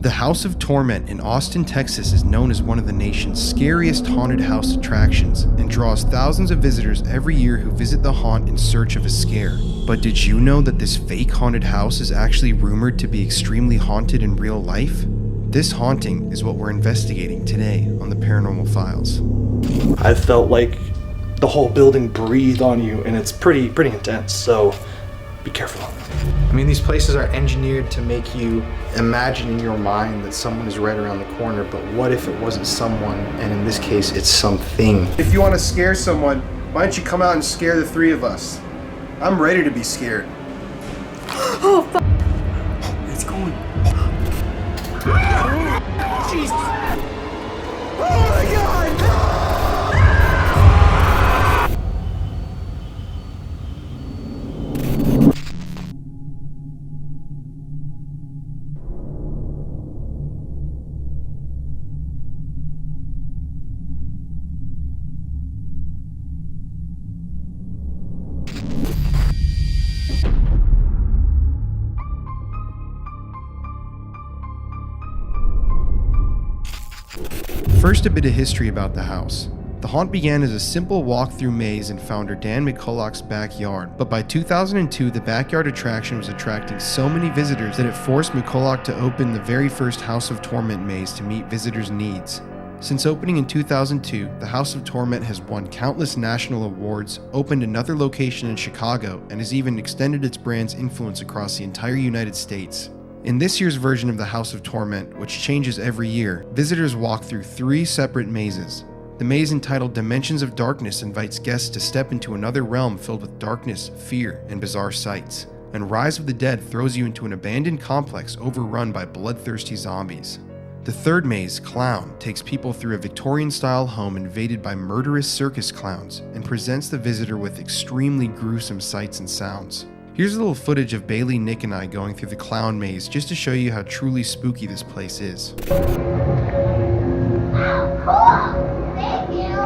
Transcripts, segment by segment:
The House of Torment in Austin, Texas is known as one of the nation's scariest haunted house attractions and draws thousands of visitors every year who visit the haunt in search of a scare. But did you know that this fake haunted house is actually rumored to be extremely haunted in real life? This haunting is what we're investigating today on the Paranormal Files. I felt like the whole building breathed on you, and it's pretty intense, so be careful. I mean, these places are engineered to make you imagine in your mind that someone is right around the corner, but what if it wasn't someone, and in this case, it's something? If you want to scare someone, why don't you come out and scare the three of us? I'm ready to be scared. Oh, fuck. It's going. Jesus. Oh my God. First, a bit of history about the house. The haunt began as a simple walk-through maze in founder Dan McCulloch's backyard, but by 2002 the backyard attraction was attracting so many visitors that it forced McCulloch to open the very first House of Torment maze to meet visitors' needs. Since opening in 2002, the House of Torment has won countless national awards, opened another location in Chicago, and has even extended its brand's influence across the entire United States. In this year's version of the House of Torment, which changes every year, visitors walk through 3 separate mazes. The maze entitled Dimensions of Darkness invites guests to step into another realm filled with darkness, fear, and bizarre sights. And Rise of the Dead throws you into an abandoned complex overrun by bloodthirsty zombies. The third maze, Clown, takes people through a Victorian-style home invaded by murderous circus clowns and presents the visitor with extremely gruesome sights and sounds. Here's a little footage of Bailey, Nick, and I going through the clown maze just to show you how truly spooky this place is. Thank you.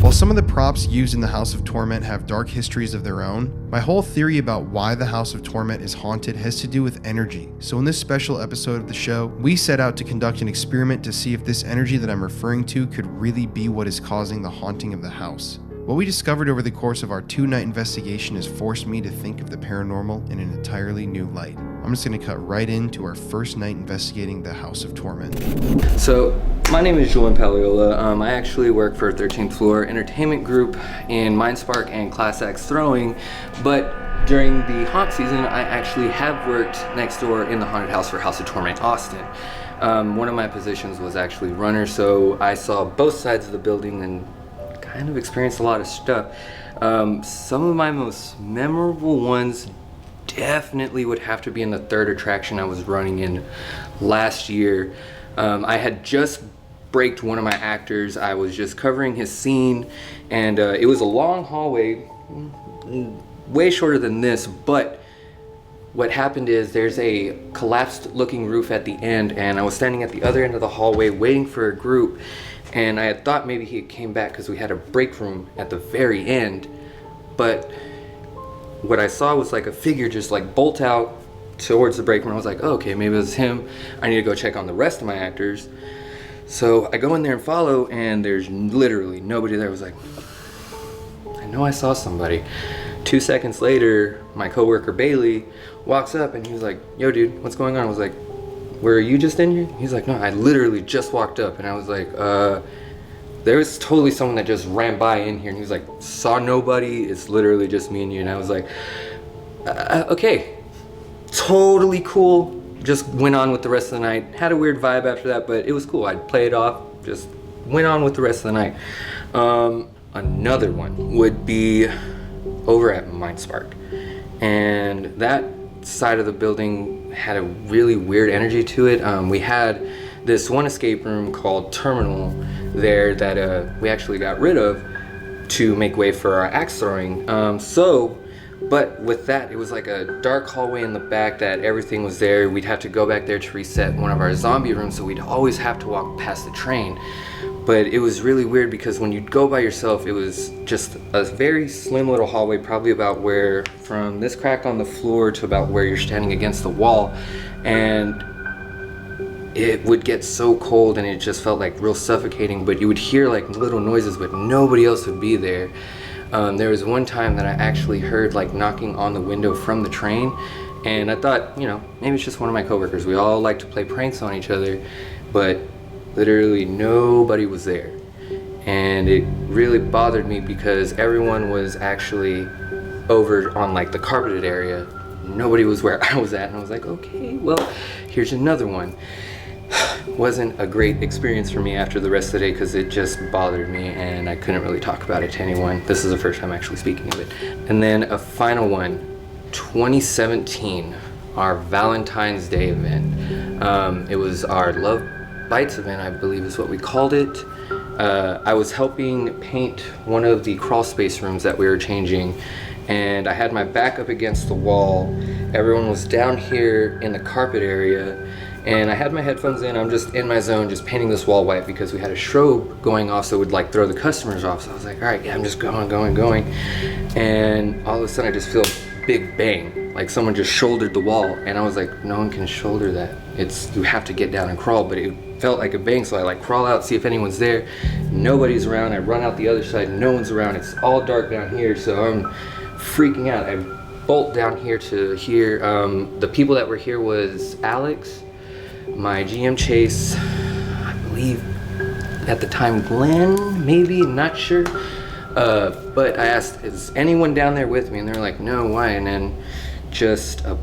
While some of the props used in the House of Torment have dark histories of their own, my whole theory about why the House of Torment is haunted has to do with energy. So in this special episode of the show, we set out to conduct an experiment to see if this energy that I'm referring to could really be what is causing the haunting of the house. What we discovered over the course of our 2-night investigation has forced me to think of the paranormal in an entirely new light. I'm just going to cut right into our first night investigating the House of Torment. So, my name is Julian Paliola. I actually work for 13th Floor Entertainment Group in Mindspark and Class X Throwing, but during the haunt season, I actually have worked next door in the haunted house for House of Torment Austin. One of my positions was actually runner, so I saw both sides of the building and kind of experienced a lot of stuff. Some of my most memorable ones definitely would have to be in the third attraction I was running in last year. I had just braked one of my actors. I was just covering his scene, and it was a long hallway, way shorter than this, but what happened is there's a collapsed looking roof at the end, and I was standing at the other end of the hallway waiting for a group, and I had thought maybe he came back because we had a break room at the very end, but what I saw was like a figure just like bolt out towards the break room. I was like, oh, okay, maybe it was him. I need to go check on the rest of my actors. So I go in there and follow, and there's literally nobody there. I was like, I know I saw somebody. 2 seconds later, my coworker Bailey walks up and he was like, yo dude, what's going on? I was like, were you just in here? He's like, no, I literally just walked up. And I was like, there was totally someone that just ran by in here. And he was like, saw nobody, it's literally just me and you. And I was like, okay, totally cool. Just went on with the rest of the night. Had a weird vibe after that, but it was cool. I'd play it off, just went on with the rest of the night. Another one would be over at MindSpark. And that side of the building had a really weird energy to it. We had this one escape room called Terminal there that we actually got rid of to make way for our axe throwing. But with that, it was like a dark hallway in the back that everything was there. We'd have to go back there to reset one of our zombie rooms, so we'd always have to walk past the train. But it was really weird because when you'd go by yourself, it was just a very slim little hallway, probably about where, from this crack on the floor to about where you're standing against the wall. And it would get so cold and it just felt like real suffocating, but you would hear like little noises, but nobody else would be there. There was one time that I actually heard like knocking on the window from the train, and I thought, you know, maybe it's just one of my coworkers. We all like to play pranks on each other, but literally nobody was there. And it really bothered me because everyone was actually over on like the carpeted area. Nobody was where I was at, and I was like, okay, well, here's another one. Wasn't a great experience for me after the rest of the day because it just bothered me and I couldn't really talk about it to anyone. This is the first time actually speaking of it. And then a final one, 2017, our Valentine's Day event. It was our Love Bites event, I believe is what we called it. I was helping paint one of the crawl space rooms that we were changing, and I had my back up against the wall. Everyone was down here in the carpet area, and I had my headphones in. I'm just in my zone, just painting this wall white because we had a strobe going off, so it would like throw the customers off. So I was like, all right, yeah, I'm just going. And all of a sudden I just feel a big bang, like someone just shouldered the wall. And I was like, no one can shoulder that. You have to get down and crawl. But it felt like a bang, so I like crawl out, see if anyone's there. Nobody's around. I run out the other side, no one's around. It's all dark down here, so I'm freaking out. I bolt down here to here. The people that were here was Alex, my GM Chase, I believe at the time Glenn, maybe, not sure. But I asked, is anyone down there with me? And they're like, no, why? And then just a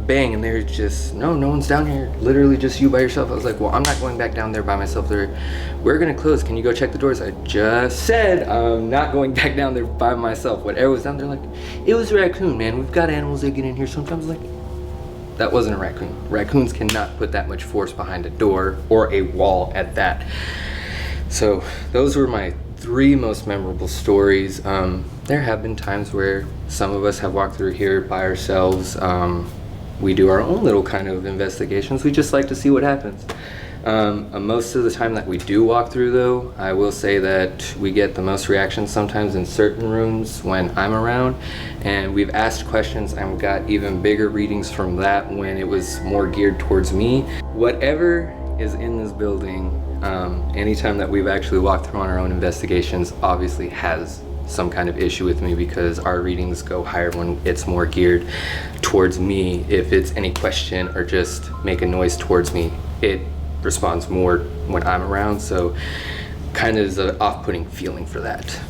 bang, and they're just, no one's down here, literally just you by yourself. I was like, well, I'm not going back down there by myself. We're gonna close, can you go check the doors? I just said I'm not going back down there by myself. Whatever was down there, like, it was a raccoon, man. We've got animals that get in here sometimes. Like, that wasn't a raccoon. Raccoons cannot put that much force behind a door or a wall at that. So those were my 3 most memorable stories. There have been times where some of us have walked through here by ourselves. We do our own little kind of investigations. We just like to see what happens. Most of the time that we do walk through, though, I will say that we get the most reactions sometimes in certain rooms when I'm around, and we've asked questions and got even bigger readings from that when it was more geared towards me. Whatever is in this building, anytime that we've actually walked through on our own investigations, obviously has some kind of issue with me, because our readings go higher when it's more geared towards me. If it's any question or just make a noise towards me, it responds more when I'm around, so kind of is an off-putting feeling for that.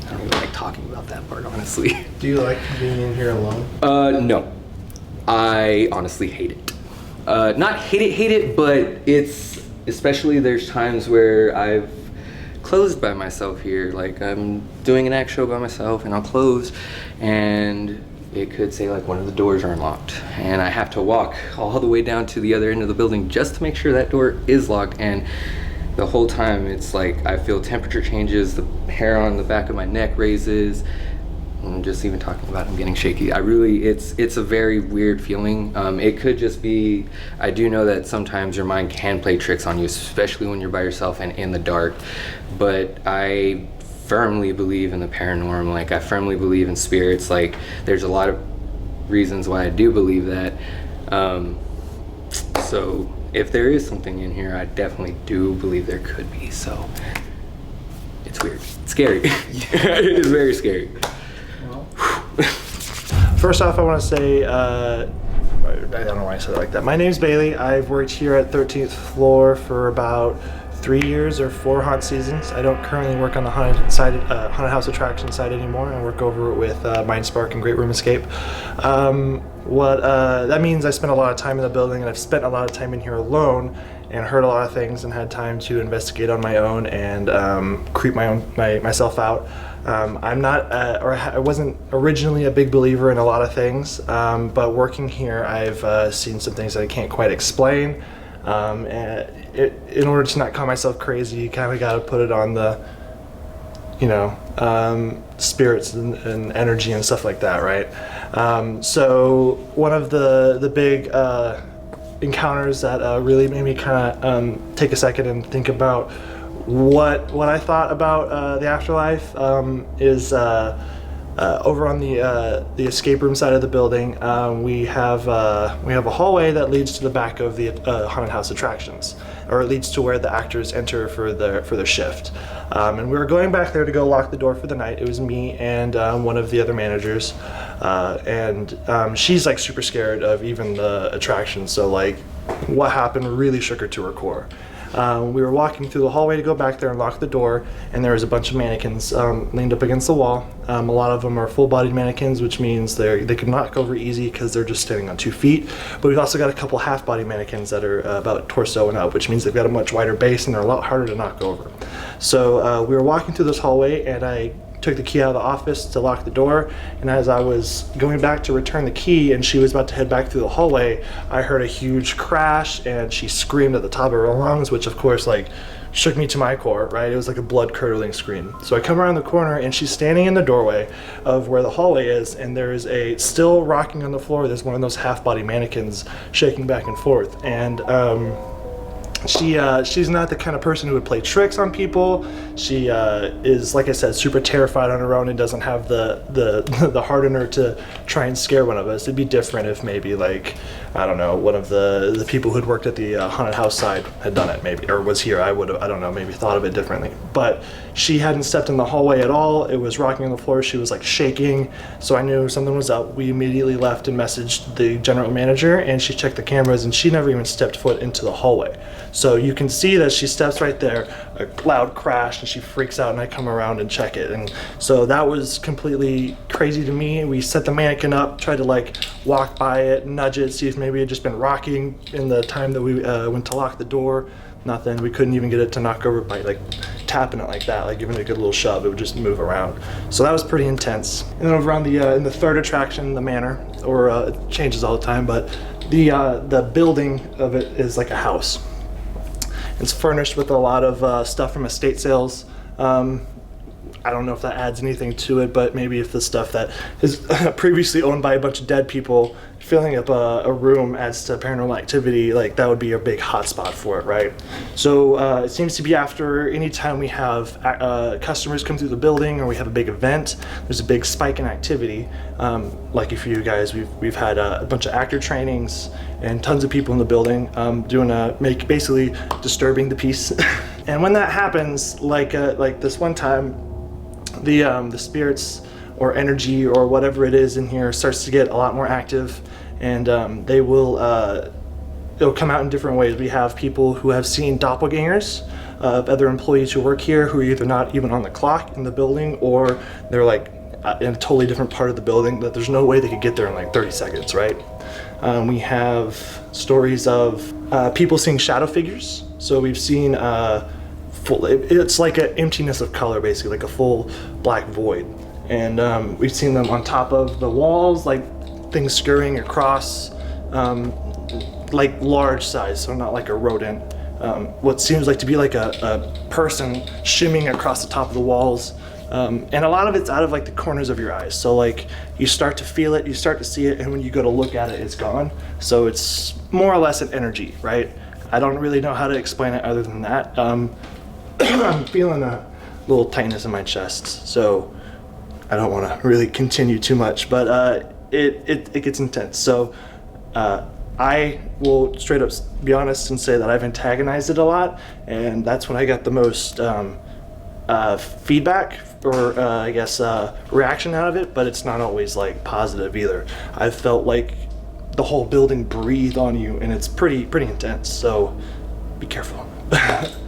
I don't really like talking about that part, honestly. Do you like being in here alone? No. I honestly hate it. Not hate it, but it's, especially there's times where I've closed by myself here. Like, I'm doing an act show by myself and I'll close, and it could say like one of the doors are unlocked, and I have to walk all the way down to the other end of the building just to make sure that door is locked. And the whole time it's like I feel temperature changes, the hair on the back of my neck raises, and just even talking about it, I'm getting shaky. It's a very weird feeling. It could just be, I do know that sometimes your mind can play tricks on you, especially when you're by yourself and in the dark, but I firmly believe in the paranormal. Like, I firmly believe in spirits. Like, there's a lot of reasons why I do believe that. So if there is something in here, I definitely do believe there could be. So it's weird. It's scary. It is very scary. First off, I want to say I don't know why I said it like that. My name's Bailey. I've worked here at 13th floor for about 3 years or 4 haunt seasons. I don't currently work on the haunted house attraction side anymore. I work over with Mind Spark and Great Room Escape. That means I spend a lot of time in the building, and I've spent a lot of time in here alone and heard a lot of things and had time to investigate on my own and creep myself out. I'm not, I wasn't originally a big believer in a lot of things, but working here, I've seen some things that I can't quite explain. In order to not call myself crazy, you kind of got to put it on the, spirits and energy and stuff like that, right? So one of the big encounters that really made me kind of take a second and think about what I thought about the afterlife is over on the escape room side of the building. We have a hallway that leads to the back of the haunted house attractions, or it leads to where the actors enter for their shift. And we were going back there to go lock the door for the night. It was me and one of the other managers, and she's like super scared of even the attraction. So like, what happened really shook her to her core. We were walking through the hallway to go back there and lock the door, and there was a bunch of mannequins leaned up against the wall. A lot of them are full-bodied mannequins, which means they can knock over easy because they're just standing on 2 feet. But we've also got a couple half-body mannequins that are about torso and up, which means they've got a much wider base and they're a lot harder to knock over. So we were walking through this hallway, and I took the key out of the office to lock the door, and as I was going back to return the key and she was about to head back through the hallway, I heard a huge crash and she screamed at the top of her lungs, which of course like shook me to my core, right? It was like a blood curdling scream. So I come around the corner and she's standing in the doorway of where the hallway is, and there is still rocking on the floor, there's one of those half-body mannequins shaking back and forth. And she's not the kind of person who would play tricks on people. She is, like I said, super terrified on her own and doesn't have the heart in her to try and scare one of us. It'd be different if maybe like, I don't know, one of the people who'd worked at the haunted house side had done it maybe, or was here. I would have, I don't know, maybe thought of it differently. But she hadn't stepped in the hallway at all. It was rocking on the floor. She was like shaking. So I knew something was up. We immediately left and messaged the general manager, and she checked the cameras, and she never even stepped foot into the hallway. So you can see that she steps right there, a loud crash, and she freaks out, and I come around and check it. And so that was completely crazy to me. We set the mannequin up, tried to like walk by it, nudge it, see if maybe it had just been rocking in the time that we went to lock the door. Nothing. We couldn't even get it to knock over by like tapping it like that, like giving it a good little shove. It would just move around. So that was pretty intense. And then over on the in the third attraction, the manor, or it changes all the time, but the building of it is like a house. It's furnished with a lot of stuff from estate sales. I don't know if that adds anything to it, but maybe if the stuff that is previously owned by a bunch of dead people filling up a room adds to paranormal activity, like that would be a big hotspot for it, right? So it seems to be after any time we have customers come through the building or we have a big event, there's a big spike in activity. Like for you guys, we've had a bunch of actor trainings and tons of people in the building basically disturbing the peace. And when that happens, like this one time, the spirits or energy or whatever it is in here starts to get a lot more active, and it'll come out in different ways. We have people who have seen doppelgangers of other employees who work here who are either not even on the clock in the building, or they're like in a totally different part of the building that there's no way they could get there in like 30 seconds, right? We have stories of people seeing shadow figures. So we've seen it's like an emptiness of color, basically, like a full black void. And we've seen them on top of the walls, like things scurrying across, like large size, so not like a rodent. What seems like to be like a person shimmying across the top of the walls. And a lot of it's out of like the corners of your eyes. So like you start to feel it, you start to see it, and when you go to look at it, it's gone. So it's more or less an energy, right? I don't really know how to explain it other than that. I'm feeling a little tightness in my chest, so I don't want to really continue too much, but it gets intense. So I will straight up be honest and say that I've antagonized it a lot, and that's when I got the most feedback or I guess reaction out of it, but it's not always like positive either. I've felt like the whole building breathe on you, and it's pretty intense. So be careful.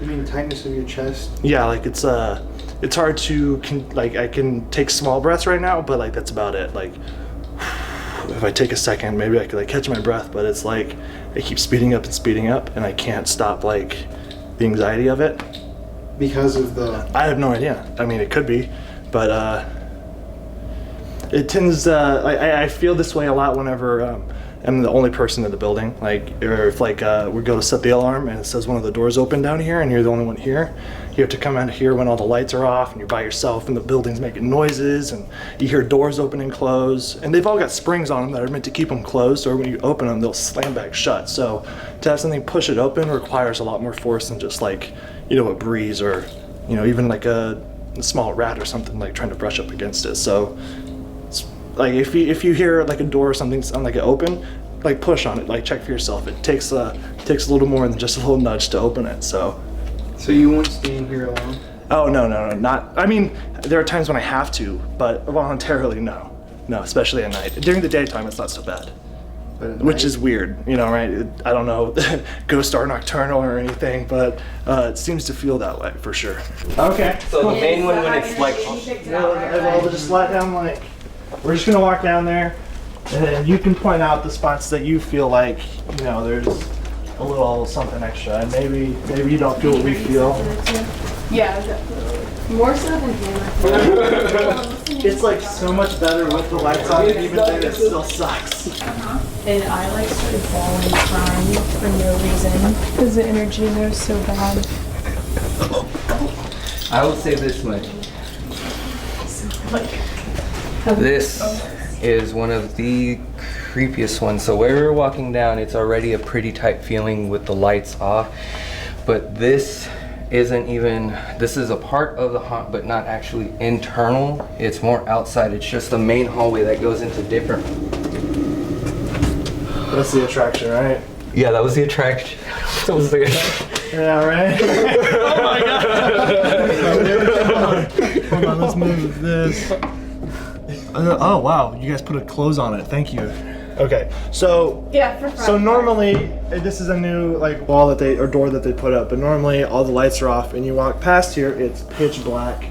You mean tightness of your chest? Yeah, like it's hard to like I can take small breaths right now, but like that's about it. Like if I take a second, maybe I could like catch my breath, but it's like it keeps speeding up, and I can't stop like the anxiety of it. Because of the... I have no idea. I mean, it could be, but it tends. I feel this way a lot whenever I'm the only person in the building. Like, or if like we go to set the alarm and it says one of the doors open down here, and you're the only one here. You have to come out here when all the lights are off, and you're by yourself, and the building's making noises, and you hear doors open and close. And they've all got springs on them that are meant to keep them closed, or when you open them, they'll slam back shut. So to have something push it open requires a lot more force than just like, you know, a breeze or, you know, even like a small rat or something like trying to brush up against it. So it's like if you hear like a door or something sound like it open, like push on it, like check for yourself. It takes a little more than just a little nudge to open it. So you won't stay in here alone? Oh no, not. I mean, there are times when I have to, but voluntarily, no, especially at night. During the daytime, it's not so bad, which is weird, you know, right? I don't know, ghost or nocturnal or anything, but it seems to feel that way for sure. Okay. So the main one when it's like, We'll just let down like. We're just gonna walk down there, and then you can point out the spots that you feel like, you know, there's a little something extra, and maybe you don't feel what we feel. Yeah, definitely. More so than hammer. It's like so much better with the lights on, and even then it still sucks. And I like started bawling, crying for no reason because the energy in there is so bad. I will say this much. This is one of the creepiest ones. So where we're walking down, it's already a pretty tight feeling with the lights off. But this isn't even, this is a part of the haunt, but not actually internal. It's more outside. It's just the main hallway that goes into different. That's the attraction, right? Yeah, that was the attraction. That was the Yeah, right? Oh my god! Hold on, let's move this. Oh wow, you guys put a close on it. Thank you. Okay, so Yeah, for fun. so normally this is a new like wall that they or door that they put up, but normally all the lights are off, and you walk past here, it's pitch black,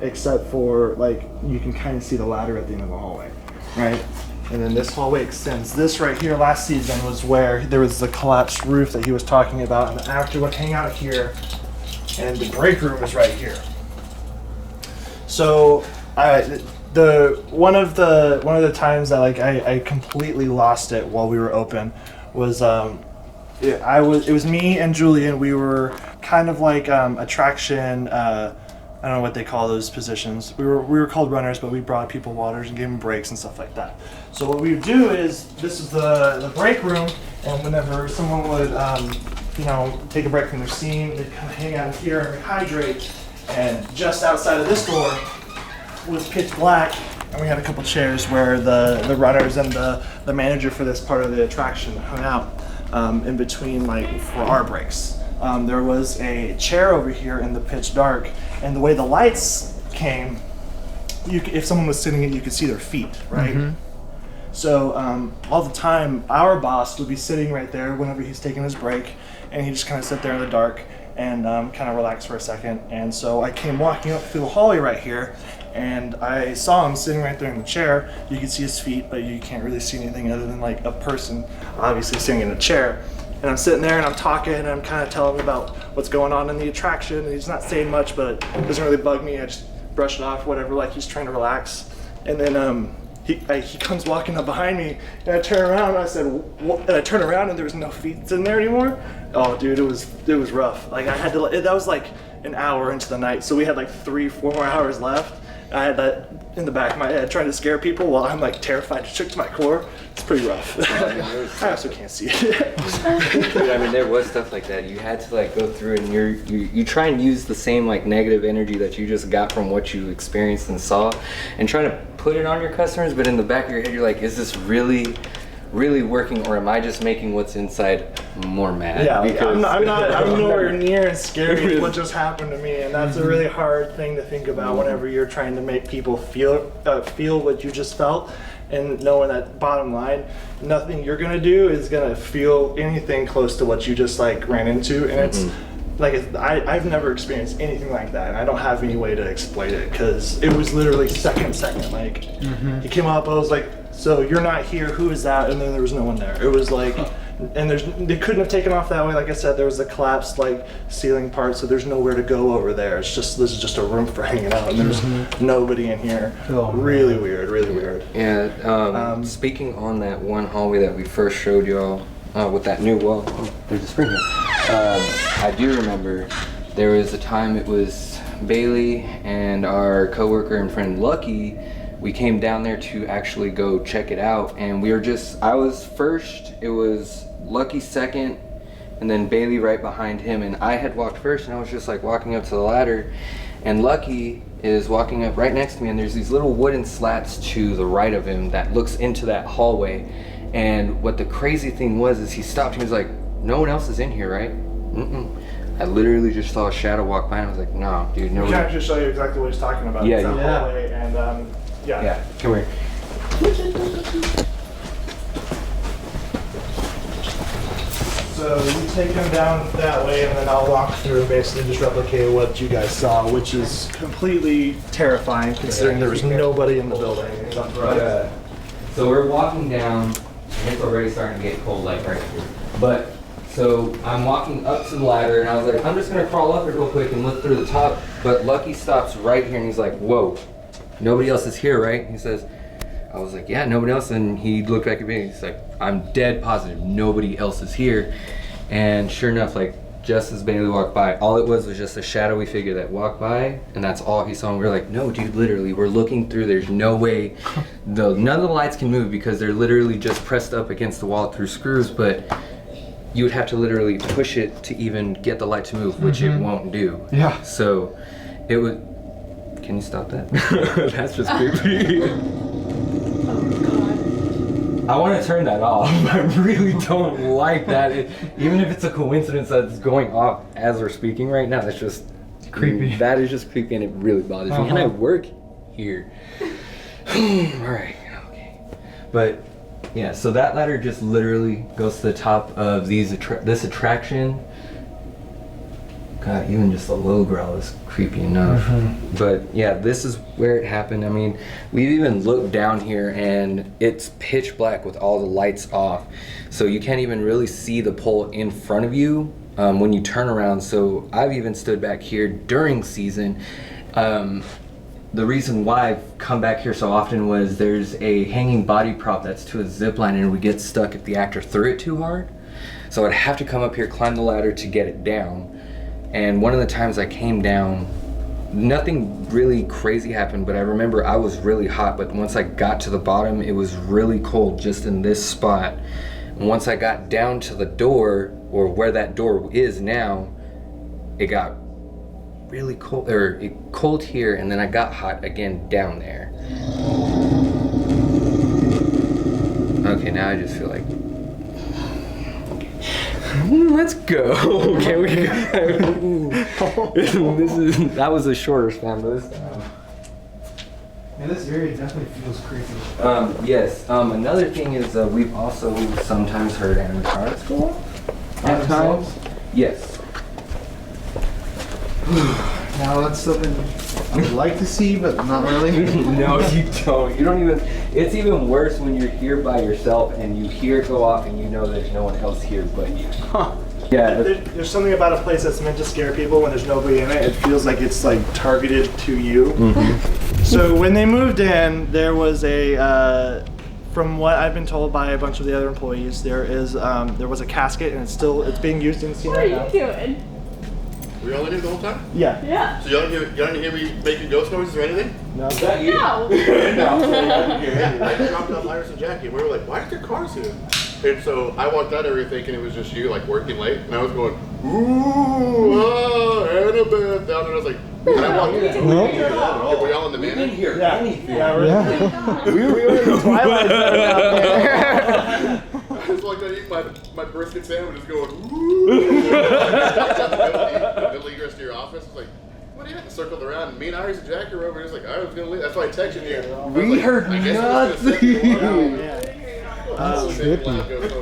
except for like you can kind of see the ladder at the end of the hallway, right? And then this hallway extends. This right here last season was where there was the collapsed roof that he was talking about, and the actor would hang out here, and the break room is right here. So one of the times that like I completely lost it while we were open was it was me and Julian. We were kind of like attraction. I don't know what they call those positions. We were called runners, but we brought people waters and gave them breaks and stuff like that. So what we would do is, this is the break room, and whenever someone would you know, take a break from their scene, they'd kind of hang out here and hydrate. And just outside of this door was pitch black, and we had a couple chairs where the runners and the manager for this part of the attraction hung out in between, like for our breaks. There was a chair over here in the pitch dark, and the way the lights came, if someone was sitting in it, you could see their feet, right? Mm-hmm. So all the time, our boss would be sitting right there whenever he's taking his break, and he'd just kind of sit there in the dark and kind of relax for a second. And so I came walking up through the hallway right here, and I saw him sitting right there in the chair. You could see his feet, but you can't really see anything other than like a person obviously sitting in a chair. And I'm sitting there and I'm talking and I'm kind of telling him about what's going on in the attraction, and he's not saying much, but it doesn't really bug me. I just brush it off, whatever, like he's trying to relax. And then he comes walking up behind me, and I turn around and I said, what? And I turn around and there was no feet in there anymore. Oh dude, it was rough. Like I had to, that was like an hour into the night, so we had like 3-4 more hours left. I had that in the back of my head trying to scare people while I'm like terrified, shook to my core. It's pretty rough. I also can't see it. Dude, I mean, there was stuff like that. You had to like go through it, and you try and use the same like negative energy that you just got from what you experienced and saw, and try to put it on your customers. But in the back of your head, you're like, is this really working, or am I just making what's inside more mad? Yeah, because I'm nowhere near as scary as what just happened to me, and that's a really hard thing to think about whenever you're trying to make people feel what you just felt. and knowing that bottom line, nothing you're gonna do is gonna feel anything close to what you just like ran into, and it's like I've never experienced anything like that, and I don't have any way to explain it because it was literally second. Like he came up, I was like, so you're not here, who is that? And then there was no one there. It was like, and they couldn't have taken off that way. Like I said, there was a collapsed like ceiling part, so there's nowhere to go over there. It's just, this is just a room for hanging out, and there's nobody in here. Really weird. Yeah, speaking on that one hallway that we first showed y'all with that new wall, there's a spring here. I do remember there was a time it was Bailey and our coworker and friend Lucky. We came down there to actually go check it out, and I was first, it was Lucky second, and then Bailey right behind him, and I had walked first, and I was just like walking up to the ladder, and Lucky is walking up right next to me, and there's these little wooden slats to the right of him that looks into that hallway. And what the crazy thing was is he stopped and he was like, no one else is in here, right? I literally just saw a shadow walk by, and I was like, no, dude, no. Can I just show you exactly what he's talking about? Yeah, it's that yeah. hallway, and Yeah, come here. So you take him down that way, and then I'll walk through and basically just replicate what you guys saw, which is completely terrifying considering there was nobody in the building. So we're walking down, and it's already starting to get cold, like right here. But, so I'm walking up to the ladder, and I was like, I'm just gonna crawl up it real quick and look through the top. But Lucky stops right here, and he's like, whoa, nobody else is here, right? He says, I was like, yeah, nobody else. And he looked back at me, and he's like, I'm dead positive nobody else is here. And sure enough, like, just as Bailey walked by, all it was just a shadowy figure that walked by, and that's all he saw. And we were like, no, dude, literally, we're looking through, there's no way, none of the lights can move because they're literally just pressed up against the wall through screws, but you would have to literally push it to even get the light to move, which it won't do. Yeah. So it would, can you stop that? That's just creepy. I want to turn that off. I really don't like that. Even if it's a coincidence that it's going off as we're speaking right now, it's just creepy. That is just creepy, and it really bothers me. And I work here. All right, okay. But yeah, so that ladder just literally goes to the top of this attraction. God, even just the low growl is creepy enough. But yeah, this is where it happened. I mean, we've even looked down here and it's pitch black with all the lights off. So you can't even really see the pole in front of you when you turn around. So I've even stood back here during season. The reason why I've come back here so often was there's a hanging body prop that's to a zip line, and it would get stuck if the actor threw it too hard. So I'd have to come up here, climb the ladder to get it down. And one of the times I came down, nothing really crazy happened, but I remember I was really hot, but once I got to the bottom, it was really cold just in this spot. And once I got down to the door, or where that door is now, it got really cold, or cold here, and then I got hot again down there. Okay, now I just feel like, let's go. Can we go? That was a shorter span, but this time. Yeah, this area definitely feels creepy. Yes. Another thing is we've also sometimes heard animatronics go off. At times. Yes. Now that's something I would like to see, but not really. No, you don't. You don't even. It's even worse when you're here by yourself and you hear it go off and you know there's no one else here but you. Yeah. There's something about a place that's meant to scare people when there's nobody in it. It feels like it's like targeted to you. So when they moved in, there was a, from what I've been told by a bunch of the other employees, there was a casket, and it's being used in the scene right now. What are you doing? Were y'all in here the whole time? Yeah. Yeah. So y'all didn't hear me making ghost noises or anything? No. Is that you? No. Yeah, I just dropped off Iris and Jackie, and we were like, why is there cars here? And so I walked out there thinking it was just you, like working late, and I was going, ooh, Annabelle, down there. I was like, and I walked in. Were y'all in the manor? Hear Yeah. anything. Yeah, we were in the Twilight Zone out there. I just walked out eating my brisket sandwich, just going, ooh. The middle egress to your office. I was like, what yeah, circled around. And me and Iris and Jackie were over. Just like I was gonna leave. That's why I texted you. We heard nothing.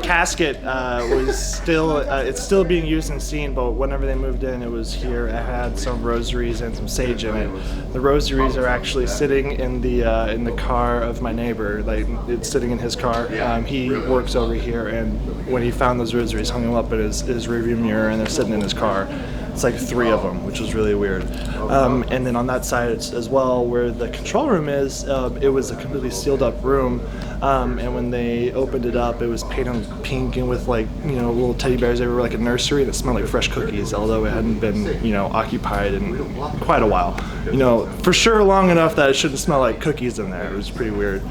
Casket was still it's still being used and seen, but whenever they moved in, it was here. It had some rosaries and some sage in it. The rosaries are actually sitting in the car of my neighbor. Like it's sitting in his car. He works over here, and when he found those rosaries, hung them up in his rearview mirror, and they're sitting in his car. It's like 3 of them, which was really weird. And then on that side as well, where the control room is, it was a completely sealed up room. And when they opened it up, it was painted pink and with like, you know, little teddy bears everywhere, like a nursery, and it smelled like fresh cookies, although it hadn't been, you know, occupied in quite a while. You know, for sure long enough that it shouldn't smell like cookies in there. It was pretty weird.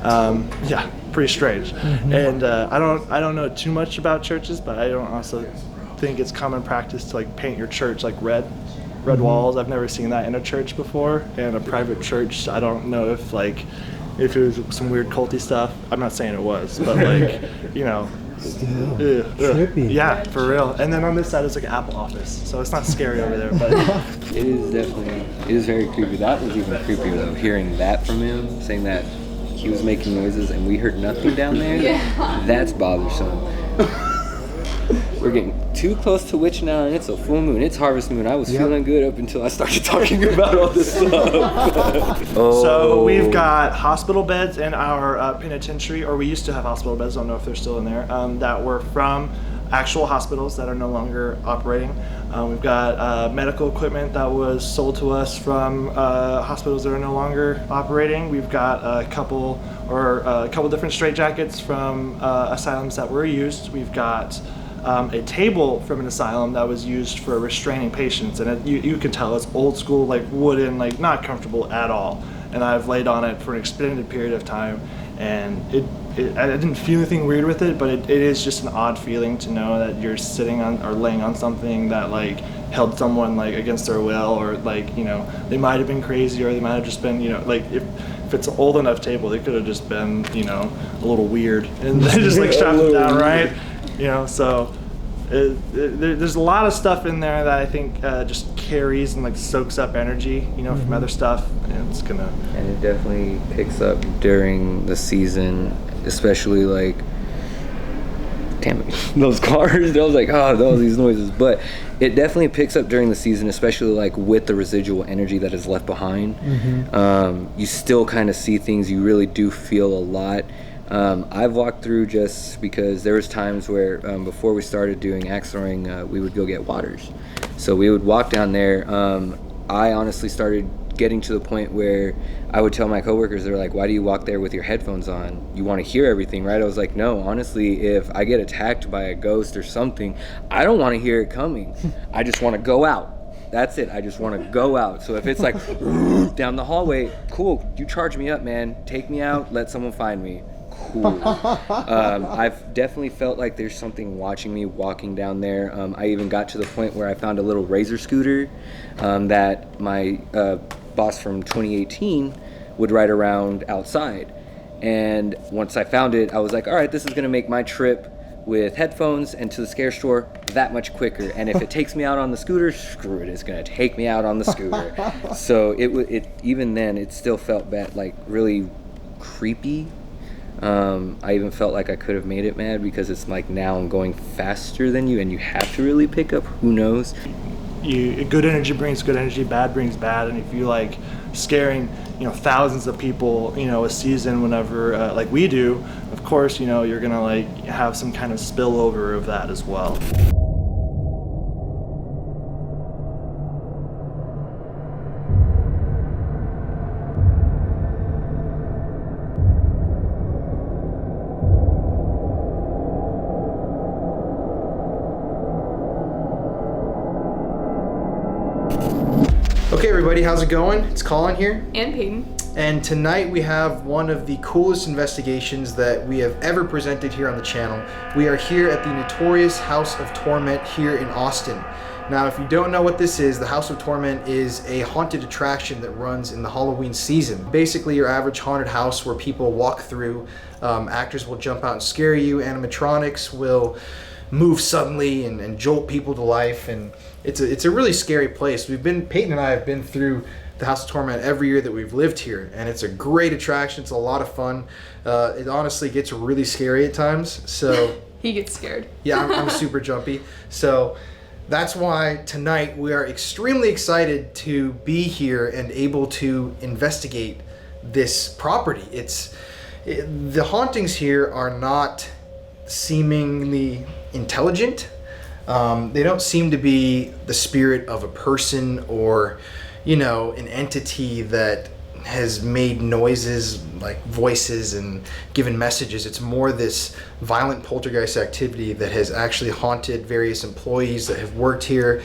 Yeah, pretty strange. And I don't know too much about churches, but I don't also think it's common practice to like paint your church like red walls. I've never seen that in a church before. And a private church, I don't know if it was some weird culty stuff. I'm not saying it was, but like, you know, trippy. Yeah, for real. And then on this side is like an Apple office, so it's not scary over there, but It is very creepy. That was even creepier though, hearing that from him, saying that he was making noises and we heard nothing down there. That's bothersome. We're getting too close to witch now, and it's a full moon. It's harvest moon. I was feeling good up until I started talking about all this stuff. So we've got hospital beds in our penitentiary, or we used to have hospital beds, I don't know if they're still in there, that were from actual hospitals that are no longer operating. We've got medical equipment that was sold to us from hospitals that are no longer operating. We've got a couple different straitjackets from asylums that were used. We've got a table from an asylum that was used for restraining patients, and you can tell it's old school, like wooden, like not comfortable at all. And I've laid on it for an extended period of time, and I didn't feel anything weird with it, but it is just an odd feeling to know that you're sitting on or laying on something that like held someone like against their will, or like, you know, they might have been crazy, or they might have just been, you know, like if it's an old enough table, they could have just been, you know, a little weird, and they just like strapped them down, right? You know, so there's a lot of stuff in there that I think just carries and like soaks up energy, you know, from other stuff, and it's gonna. And it definitely picks up during the season, especially like, damn it, those cars. I was like, oh, those these noises, but it definitely picks up during the season, especially like with the residual energy that is left behind. You still kind of see things. You really do feel a lot. I've walked through just because there was times where before we started doing axe throwing, we would go get waters. So we would walk down there. I honestly started getting to the point where I would tell my coworkers, they're like, why do you walk there with your headphones on? You want to hear everything, right? I was like, no, honestly, if I get attacked by a ghost or something, I don't want to hear it coming. I just want to go out. That's it. I just want to go out. So if it's like down the hallway, cool, you charge me up, man. Take me out, let someone find me. Cool. I've definitely felt like there's something watching me walking down there. I even got to the point where I found a little razor scooter that my boss from 2018 would ride around outside. And once I found it, I was like, all right, this is going to make my trip with headphones and to the scare store that much quicker. And if it takes me out on the scooter, screw it, it's going to take me out on the scooter. So it even then, it still felt bad, like really creepy. I even felt like I could have made it mad because it's like now I'm going faster than you and you have to really pick up, who knows. Good energy brings good energy, bad brings bad, and if you like scaring, you know, thousands of people, you know, a season whenever like we do, of course, you know, you're gonna like have some kind of spillover of that as well. Okay, everybody, how's it going? It's Colin here. And Peyton. And tonight we have one of the coolest investigations that we have ever presented here on the channel. We are here at the notorious House of Torment here in Austin. Now, if you don't know what this is, the House of Torment is a haunted attraction that runs in the Halloween season. Basically, your average haunted house where people walk through, actors will jump out and scare you, animatronics will move suddenly and jolt people to life. And it's a really scary place. Peyton and I have been through the House of Torment every year that we've lived here, and it's a great attraction. It's a lot of fun. It honestly gets really scary at times. So He gets scared. yeah, I'm super jumpy. So that's why tonight we are extremely excited to be here and able to investigate this property. The hauntings here are not seemingly intelligent. They don't seem to be the spirit of a person or, an entity that has made noises like voices and given messages. It's more this violent poltergeist activity that has actually haunted various employees that have worked here.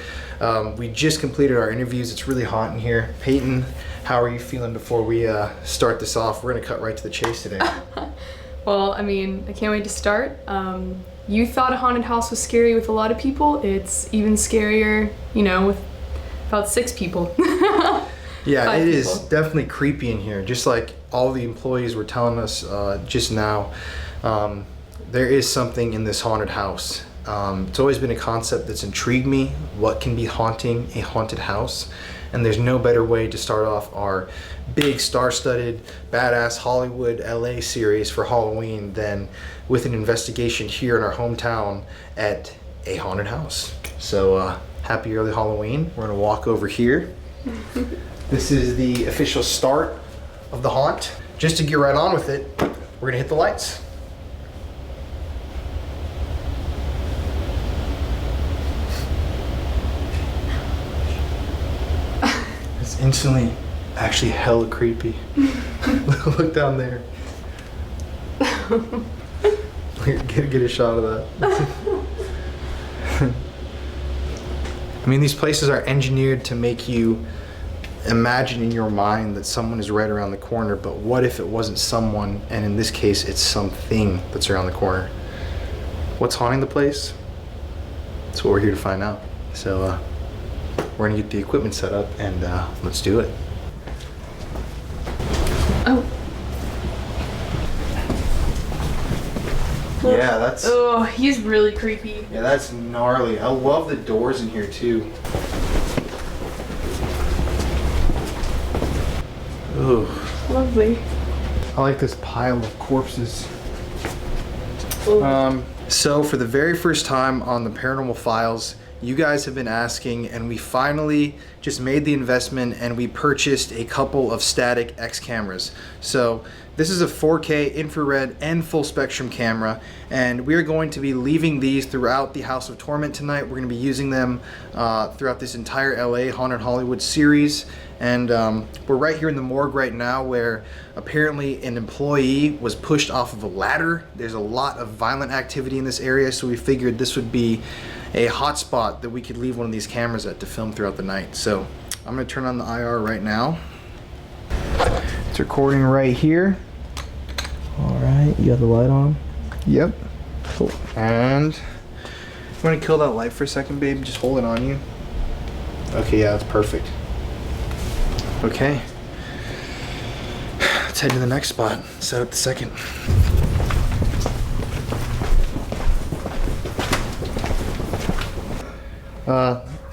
We just completed our interviews. It's really hot in here. Peyton, how are you feeling before we start this off? We're gonna cut right to the chase today. Well, I can't wait to start. You thought a haunted house was scary with a lot of people. It's even scarier, with about 6 people. Yeah, 5 it is people. definitely creepy in here. Just like all the employees were telling us just now, there is something in this haunted house. It's always been a concept that's intrigued me. What can be haunting a haunted house? And there's no better way to start off our big star-studded, badass Hollywood LA series for Halloween than with an investigation here in our hometown at a haunted house. So happy early Halloween. We're gonna walk over here. This is the official start of the haunt. Just to get right on with it, we're gonna hit the lights. It's instantly actually hella creepy. Look down there. Get a shot of that. These places are engineered to make you imagine in your mind that someone is right around the corner, but what if it wasn't someone, and in this case it's something that's around the corner? What's haunting the place? That's what we're here to find out. So we're gonna get the equipment set up and let's do it. Oh. Yeah, that's... Oh, he's really creepy. Yeah, that's gnarly. I love the doors in here too. Ooh. Lovely. I like this pile of corpses. So for the very first time on the Paranormal Files, you guys have been asking, and we finally just made the investment and we purchased a couple of static X cameras. So this is a 4K infrared and full spectrum camera, and we're going to be leaving these throughout the House of Torment tonight. We're going to be using them throughout this entire LA Haunted Hollywood series. And we're right here in the morgue right now, where apparently an employee was pushed off of a ladder. There's a lot of violent activity in this area, so we figured this would be a hot spot that we could leave one of these cameras at to film throughout the night. So I'm gonna turn on the IR right now. It's recording right here. All right, you got the light on? Yep. Cool. And you wanna kill that light for a second, babe? Just hold it on you. Okay, yeah, that's perfect. Okay. Let's head to the next spot. Set up the second.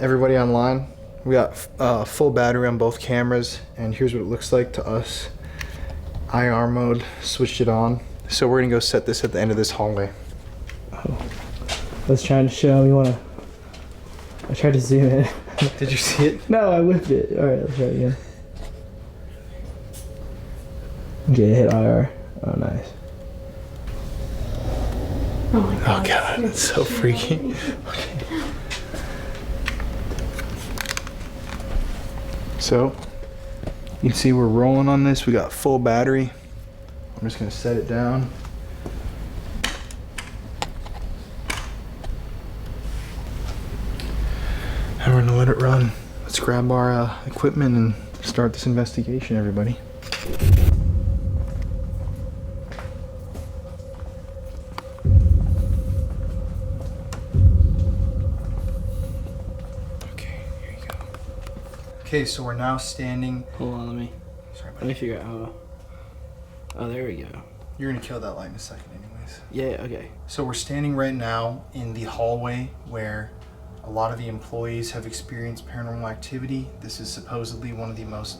Everybody online, we got full battery on both cameras, and here's what it looks like to us. IR mode, switched it on. So we're gonna go set this at the end of this hallway. Oh. I was trying to show, I tried to zoom in. Did you see it? No, I whipped it. All right, let's try it again. Okay, hit IR. Oh, nice. Oh my god. Oh god, that's so freaky. Okay. So, you can see we're rolling on this. We got full battery. I'm just gonna set it down. And we're gonna let it run. Let's grab our equipment and start this investigation, everybody. Okay, so we're now standing. Hold on, let me figure out how. Oh, there we go. You're gonna kill that light in a second, anyways. noise. Yeah, okay. So we're standing right now in the hallway where a lot of the employees have experienced paranormal activity. This is supposedly one of the most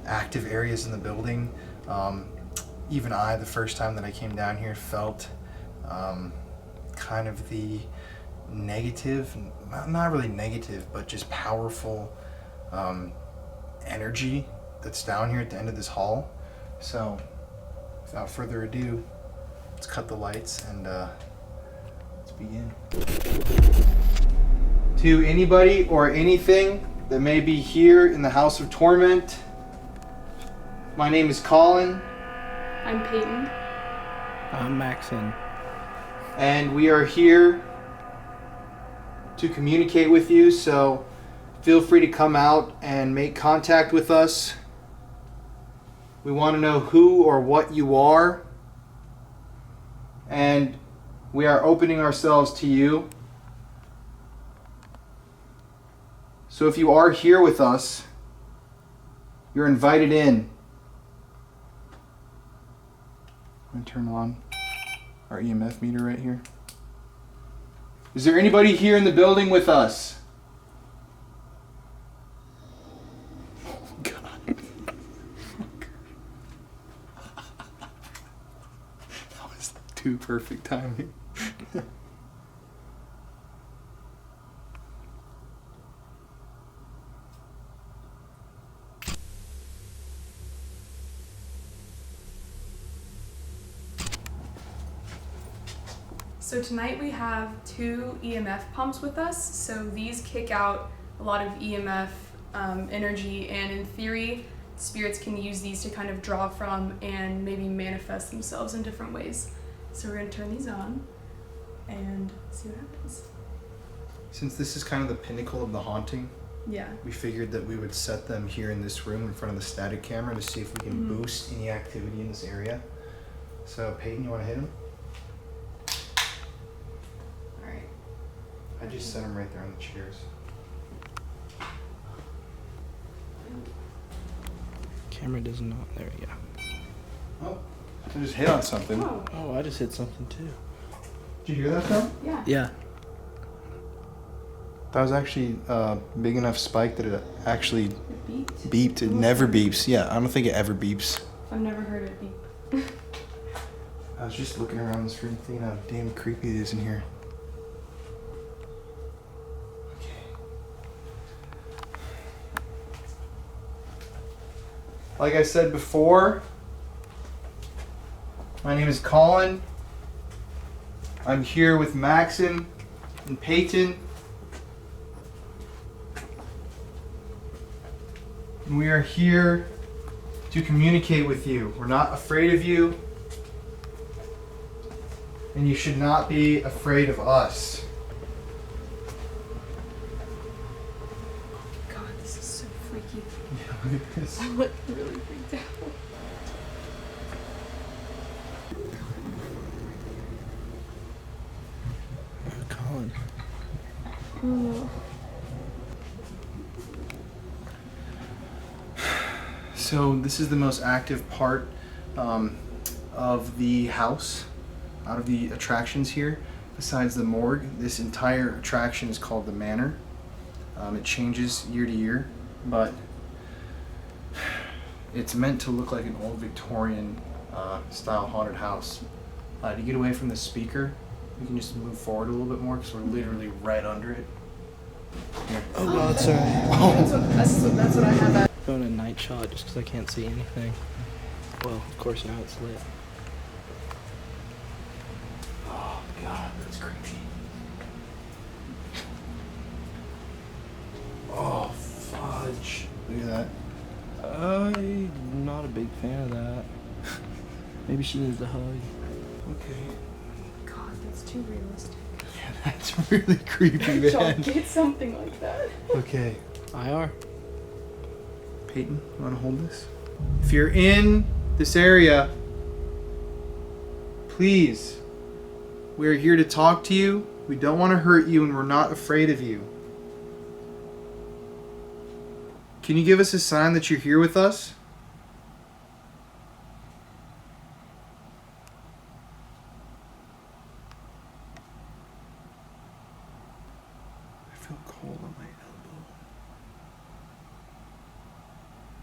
active areas in the building. Even I, the first time that I came down here, felt kind of the negative, not really negative, but just powerful energy that's down here at the end of this hall. So without further ado, let's cut the lights and let's begin. To anybody or anything that may be here in the House of Torment, my name is Colin. I'm Peyton. I'm Maxon. And we are here to communicate with you, so feel free to come out and make contact with us. We want to know who or what you are, and we are opening ourselves to you. So if you are here with us, you're invited in. I'm going to turn on our EMF meter right here. Is there anybody here in the building with us? Oh, God. That was too perfect timing. So tonight we have 2 EMF pumps with us. So these kick out a lot of EMF energy, and in theory, spirits can use these to kind of draw from and maybe manifest themselves in different ways. So we're gonna turn these on and see what happens. Since this is kind of the pinnacle of the haunting, Yeah. we figured that we would set them here in this room in front of the static camera to see if we can boost any activity in this area. So Peyton, you want to hit him? All right. I just set him right there on the chairs. Camera does not. There we go. Oh, I just hit on something. Oh. Oh, I just hit something too. Did you hear that sound? Yeah. Yeah. That was actually a big enough spike that it actually It beeped. beeped. It never beeps. Yeah, I don't think it ever beeps. I've never heard it beep. I was just looking around this room thinking how damn creepy it is in here. Like I said before, my name is Colin. I'm here with Maxon and Peyton. And we are here to communicate with you. We're not afraid of you. And you should not be afraid of us. God, this is so freaky. Yeah, look at this. I'm like really freaked out. Colin. Oh. So this is the most active part of the house, out of the attractions here. Besides the morgue, this entire attraction is called the Manor. It changes year to year, but it's meant to look like an old Victorian style haunted house. To get away from the speaker, we can just move forward a little bit more because we're literally right under it. Here. Oh, God, it's alright. That's what I have at. Going a night shot just because I can't see anything. Well, of course now it's lit. Oh God, that's creepy. Oh fudge! Look at that. I'm not a big fan of that. Maybe she needs a hug. Okay. God, that's too realistic. Yeah, that's really creepy, Don't man. get something like that. Okay. IR. Peyton, you want to hold this? If you're in this area, please, we're here to talk to you. We don't want to hurt you, and we're not afraid of you. Can you give us a sign that you're here with us?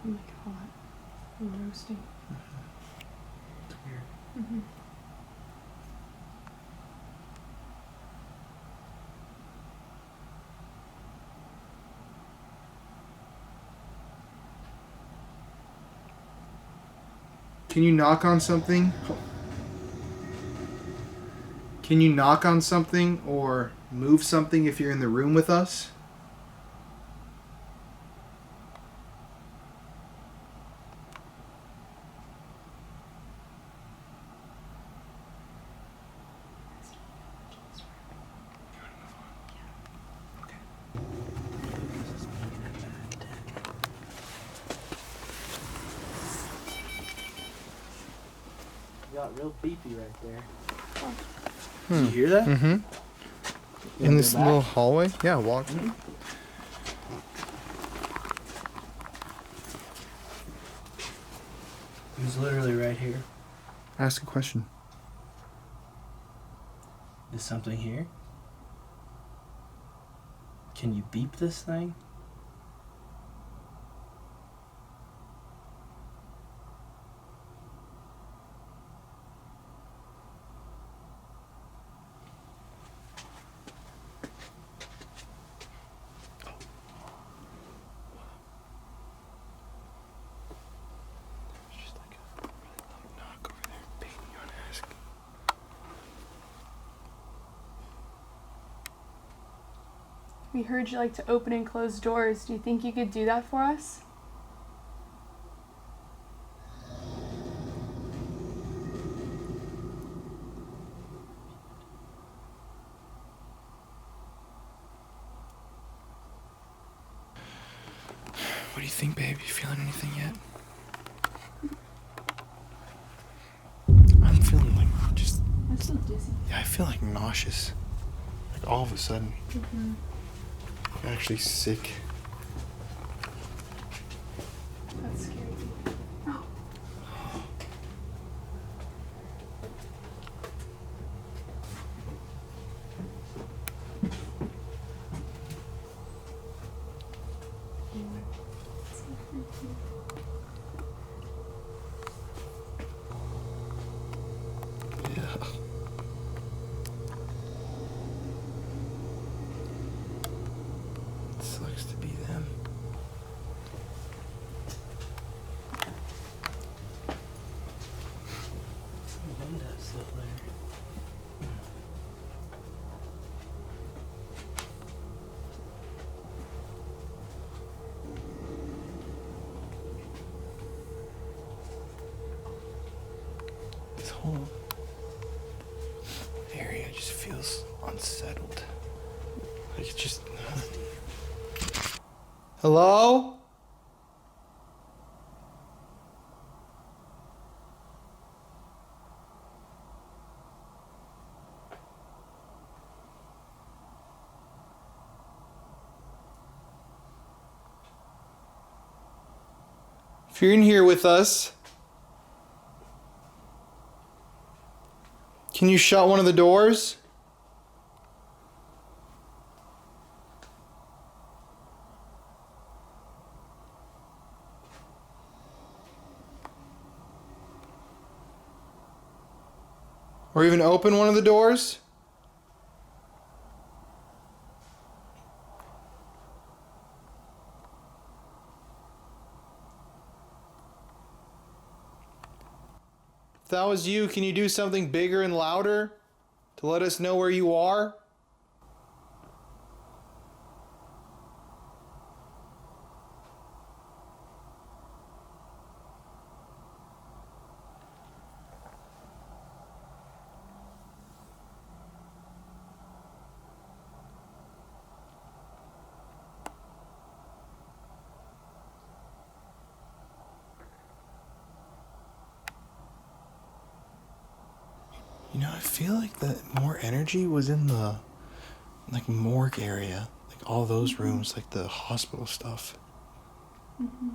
Oh my god. I'm roasting. It's weird. Mm-hmm. Can you knock on something? Can you knock on something or move something if you're in the room with us? Got real beepy right there. Did you hear that? Mm-hmm. In this little hallway? Yeah, walk. It was literally right here. Ask a question. Is something here? Can you beep this thing? We heard you like to open and close doors. Do you think you could do that for us? What do you think, babe? You feeling anything yet? I'm feeling like just... I'm so dizzy. Yeah, I feel like nauseous. Like all of a sudden. Mm-hmm. I'm actually sick. That's scary. Oh. Yeah. It sucks to be them. Window's still there. This whole area just feels unsettled. Like it's just... Hello? If you're in here with us, can you shut one of the doors? Or even open one of the doors? If that was you, can you do something bigger and louder to let us know where you are? You know, I feel like the more energy was in the like morgue area, like all those rooms, like the hospital stuff. Mm-hmm.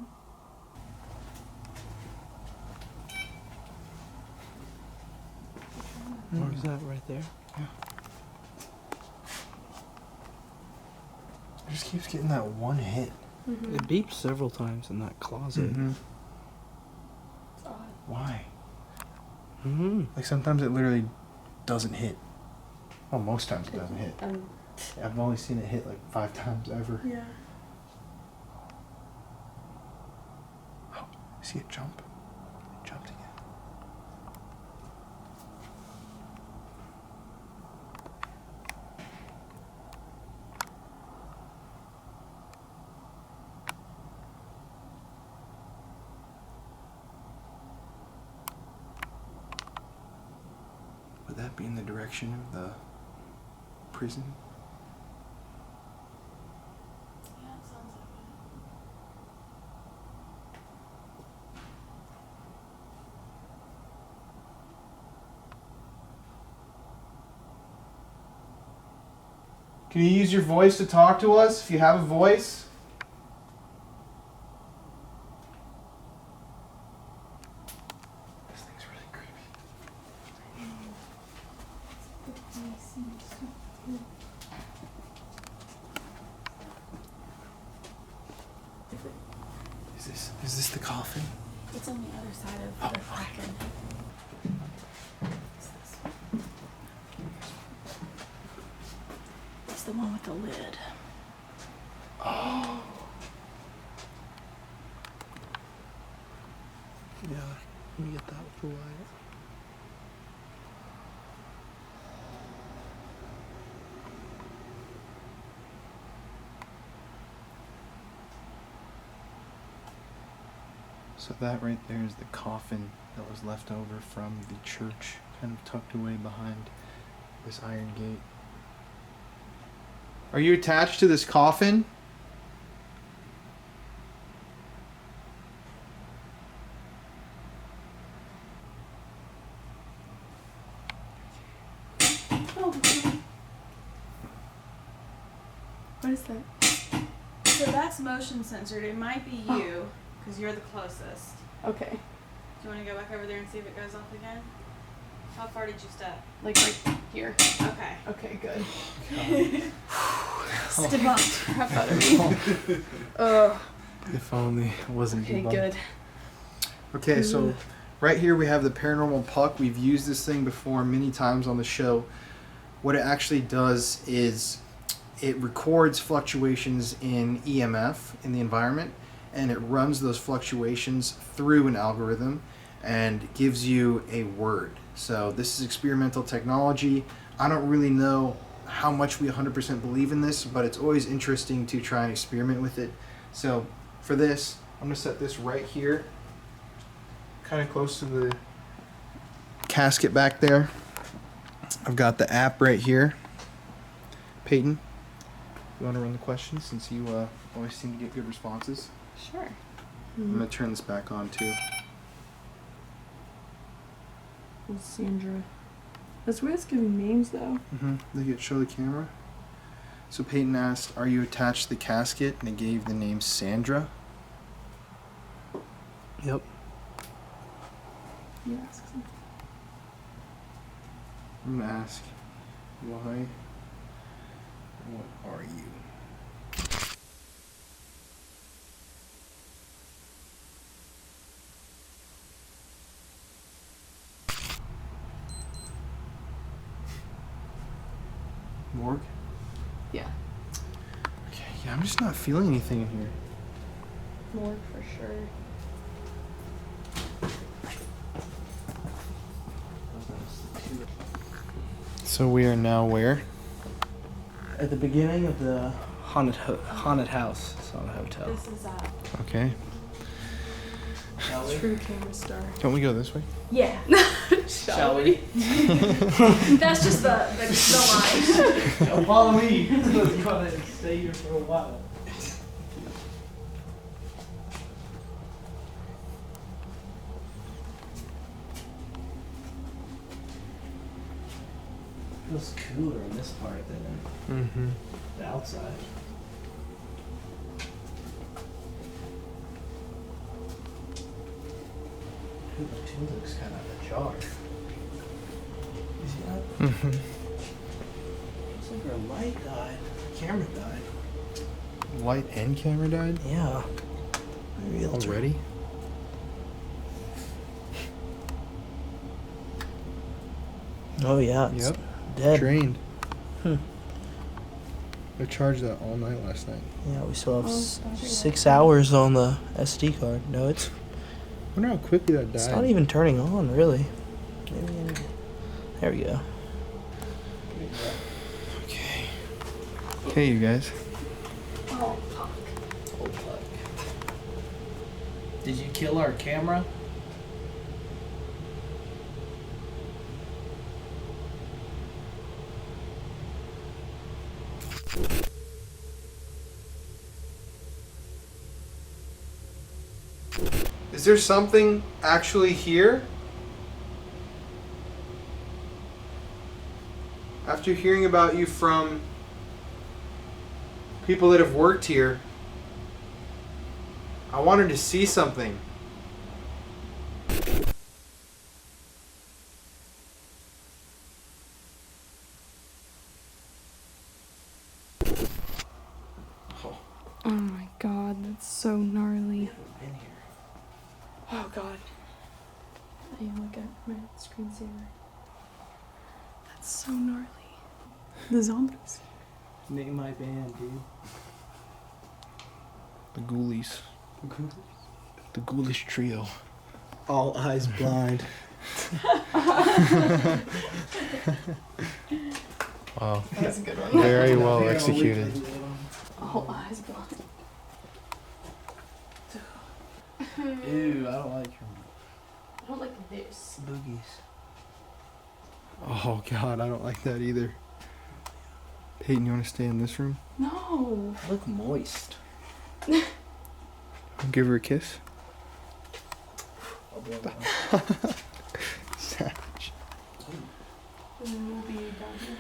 Where's that right there? Yeah. It just keeps getting that one hit. It beeped several times in that closet. It's odd. Why? Mm-hmm. Like sometimes it literally doesn't hit. Well, most times it doesn't hit. I've only seen it hit like 5 times ever. Yeah. Oh, see it jump? It jumped again. Would that be in the direction of the prison? Yeah, it sounds like it. Can you use your voice to talk to us if you have a voice? This thing's really creepy. Is this the coffin? It's on the other side of the coffin. It's the one with the lid. Oh. Yeah, let me get that with the light. So that right there is the coffin that was left over from the church, kind of tucked away behind this iron gate. Are you attached to this coffin? What is that? So that's motion censored. It might be you, because you're the closest. Okay. Do you want to go back over there and see if it goes off again? How far did you step? Like right here. Okay. Okay, good. Debunked. Crap out of me. Ugh. If only it wasn't Okay, debunked. good. Okay, so right here we have the Paranormal Puck. We've used this thing before many times on the show. What it actually does is it records fluctuations in EMF in the environment, and it runs those fluctuations through an algorithm and gives you a word. So this is experimental technology. I don't really know how much we 100% believe in this, but it's always interesting to try and experiment with it. So for this, I'm going to set this right here, kind of close to the casket back there. I've got the app right here. Peyton, you want to run the questions since you always seem to get good responses? Sure. I'm going to turn this back on too. Sandra. That's weird. It's giving names though. Look at show the camera. So Peyton asked, "Are you attached to the casket?" And it gave the name Sandra. Yep. You ask something. I'm gonna ask, why? What are you? Morgue? Yeah. Okay, yeah, I'm just not feeling anything in here. More for sure. So we are now where? At the beginning of the haunted house. It's not a hotel. This is Okay. True Camera Star. Don't we go this way? Yeah. Shall we? That's just the line. Follow me. You gotta stay here for a while. Feels cooler in this part than in the outside. Ooh, the tube looks kind of ajar. You see that? Looks like our light died. Our camera died. Light and camera died? Yeah. Maybe it'll turn- Already? Oh yeah. It's Yep. dead. Drained. Hmm. I charged that all night last night. Yeah, we still have Oh, battery 6 life. hours on the SD card. No, it's I wonder how quickly that died. it's not even turning on really. Maybe, there we go. Okay. Okay, you guys. Oh, fuck. Did you kill our camera? Is there something actually here? After hearing about you from people that have worked here, I wanted to see something. Oh my god, that's so gnarly. In here. Oh god. I look at my screensaver. That's so gnarly. The zombies. Name my band, dude. The Ghoulies. The Ghoulish Trio. All Eyes Blind. Wow. That's a good one. Very well executed. All eyes blind. Ew, I don't like your I don't like this. boogies. Oh god, I don't like that either. Peyton, you want to stay in this room? No. Look moist. I'll give her a kiss. I'll blow it out. Savage. And then we'll be down here.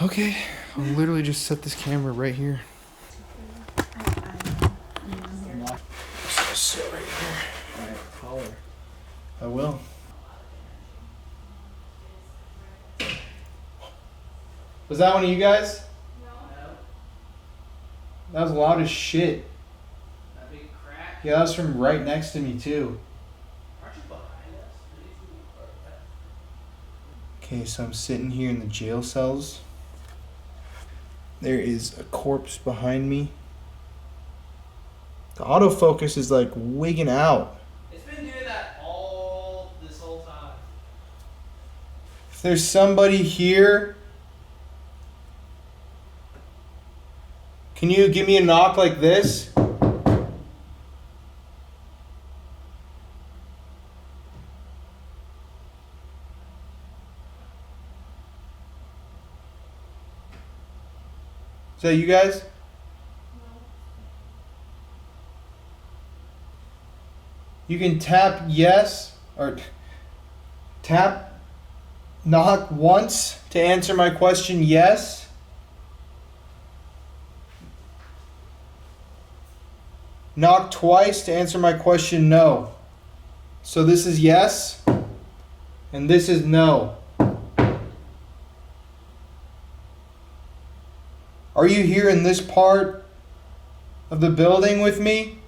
Okay, I'll literally just set this camera right here. Just sit right here. Alright, call her. I will. Was that one of you guys? No. That was loud as shit. That big crack. Yeah, that was from right next to me too. Aren't you behind us? Okay, so I'm sitting here in the jail cells. There is a corpse behind me. The autofocus is like wigging out. It's been doing that all this whole time. If there's somebody here, can you give me a knock like this? Is that you guys? You can tap yes or tap knock once to answer my question yes. Knock twice to answer my question no. So this is yes and this is no. Are you here in this part of the building with me?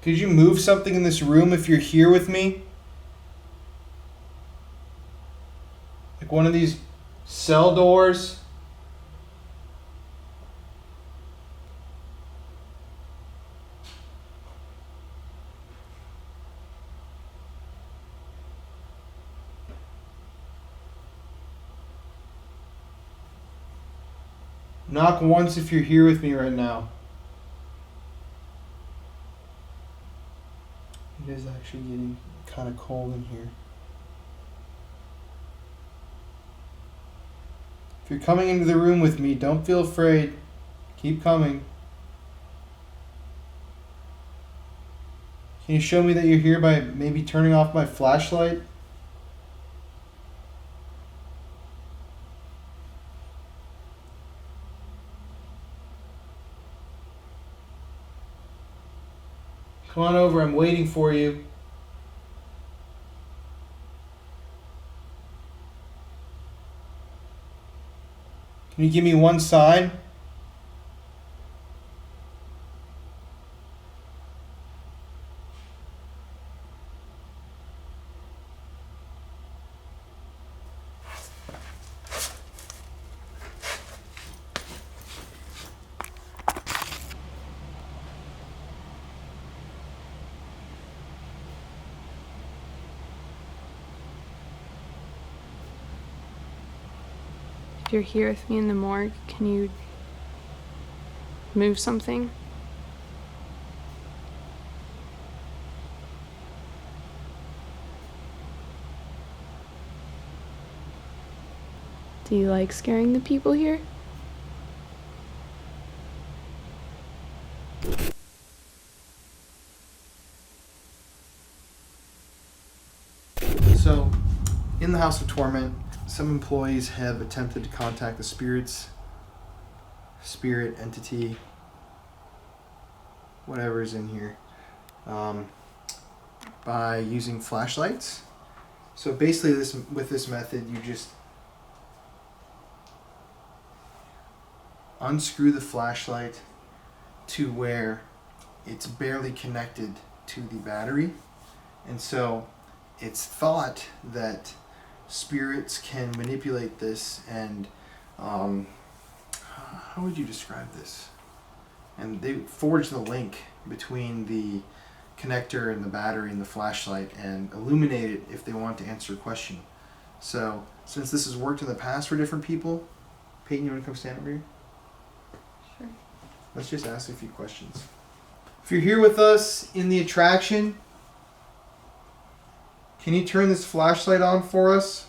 Could you move something in this room if you're here with me? Like one of these cell doors? Knock once if you're here with me right now. It is actually getting kind of cold in here. If you're coming into the room with me, don't feel afraid. Keep coming. Can you show me that you're here by maybe turning off my flashlight? Come on over, I'm waiting for you. Can you give me one sign? If you're here with me in the morgue, can you move something? Do you like scaring the people here? So, in the House of Torment, some employees have attempted to contact the spirit entity, whatever is in here, by using flashlights. So basically, with this method, you just unscrew the flashlight to where it's barely connected to the battery, and so it's thought that spirits can manipulate this and how would you describe this? And they forge the link between the connector and the battery and the flashlight and illuminate it if they want to answer a question. So since this has worked in the past for different people, Peyton, you want to come stand over here? Sure. Let's just ask a few questions. If you're here with us in the attraction, can you turn this flashlight on for us?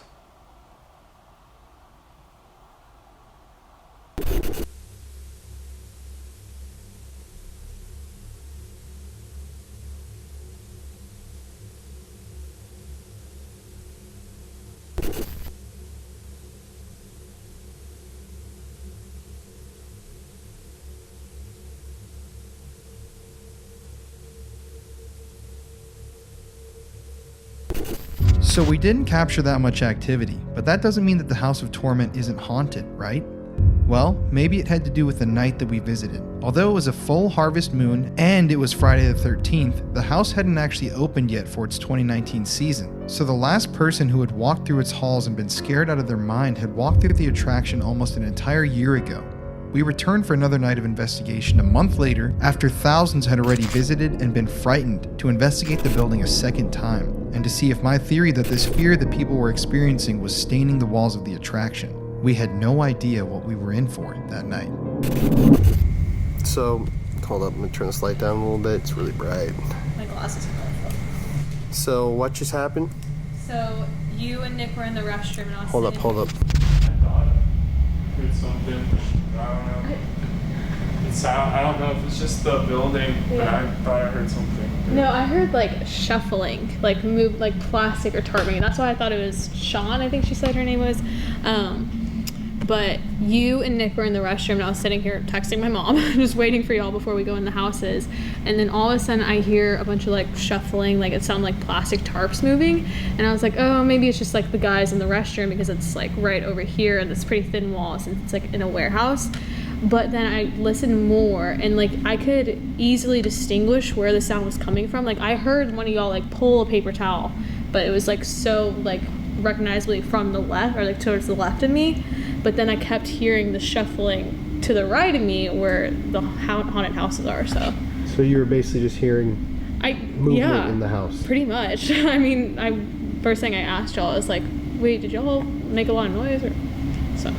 So we didn't capture that much activity, but that doesn't mean that the House of Torment isn't haunted, right? Well, maybe it had to do with the night that we visited. Although it was a full harvest moon and it was Friday the 13th, the house hadn't actually opened yet for its 2019 season. So the last person who had walked through its halls and been scared out of their mind had walked through the attraction almost an entire year ago. We returned for another night of investigation a month later, after thousands had already visited and been frightened, to investigate the building a second time, and to see if my theory that this fear that people were experiencing was staining the walls of the attraction. We had no idea what we were in for that night. So, hold up, I'm gonna turn this light down a little bit, it's really bright. My glasses are off. So, what just happened? So, you and Nick were in the restroom and I was Hold up. I thought I heard something. I don't know. I don't know if it's just the building, but I thought I heard something. No, I heard like shuffling, like move, like plastic or tarping. That's why I thought it was Sean, I think she said her name was. But you and Nick were in the restroom and I was sitting here texting my mom, just waiting for y'all before we go in the houses. And then all of a sudden I hear a bunch of like shuffling, like it sounded like plastic tarps moving. And I was like, oh, maybe it's just like the guys in the restroom because it's like right over here and it's pretty thin wall since it's like in a warehouse. But then I listened more and like I could easily distinguish where the sound was coming from. Like I heard one of y'all like pull a paper towel, but it was like so like recognizably from the left or like towards the left of me. But then I kept hearing the shuffling to the right of me where the haunted houses are. So you were basically just hearing movement in the house. Pretty much. I mean, first thing I asked y'all is like, wait, did y'all make a lot of noise? Or so.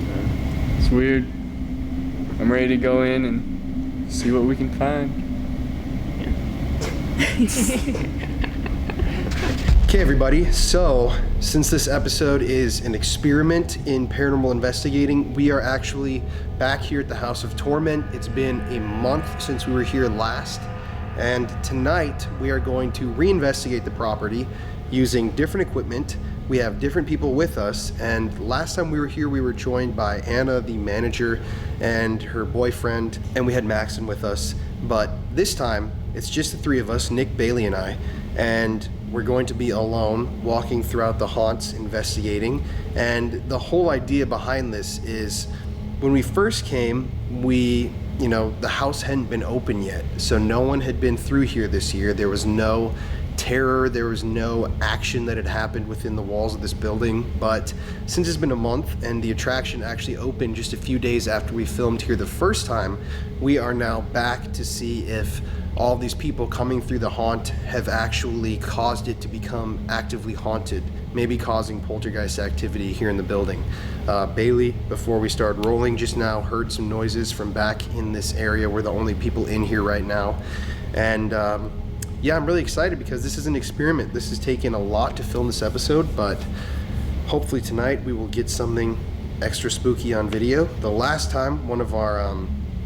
It's weird. I'm ready to go in and see what we can find. Yeah. Okay, everybody, so since this episode is an experiment in paranormal investigating, we are actually back here at the House of Torment. It's been a month since we were here last, and tonight we are going to reinvestigate the property using different equipment. We have different people with us, and last time we were here we were joined by Anna, the manager, and her boyfriend, and we had Maxon with us. But this time it's just the three of us, Nick, Bailey, and I, and we're going to be alone walking throughout the haunts investigating. And the whole idea behind this is when we first came, the house hadn't been open yet, so no one had been through here this year. There was no terror, there was no action that had happened within the walls of this building. But since it's been a month and the attraction actually opened just a few days after we filmed here the first time, we are now back to see if all these people coming through the haunt have actually caused it to become actively haunted, maybe causing poltergeist activity here in the building. Bailey, before we started rolling just now, heard some noises from back in this area. We're the only people in here right now. And yeah, I'm really excited because this is an experiment. This has taken a lot to film this episode, but hopefully tonight we will get something extra spooky on video. The last time, one of our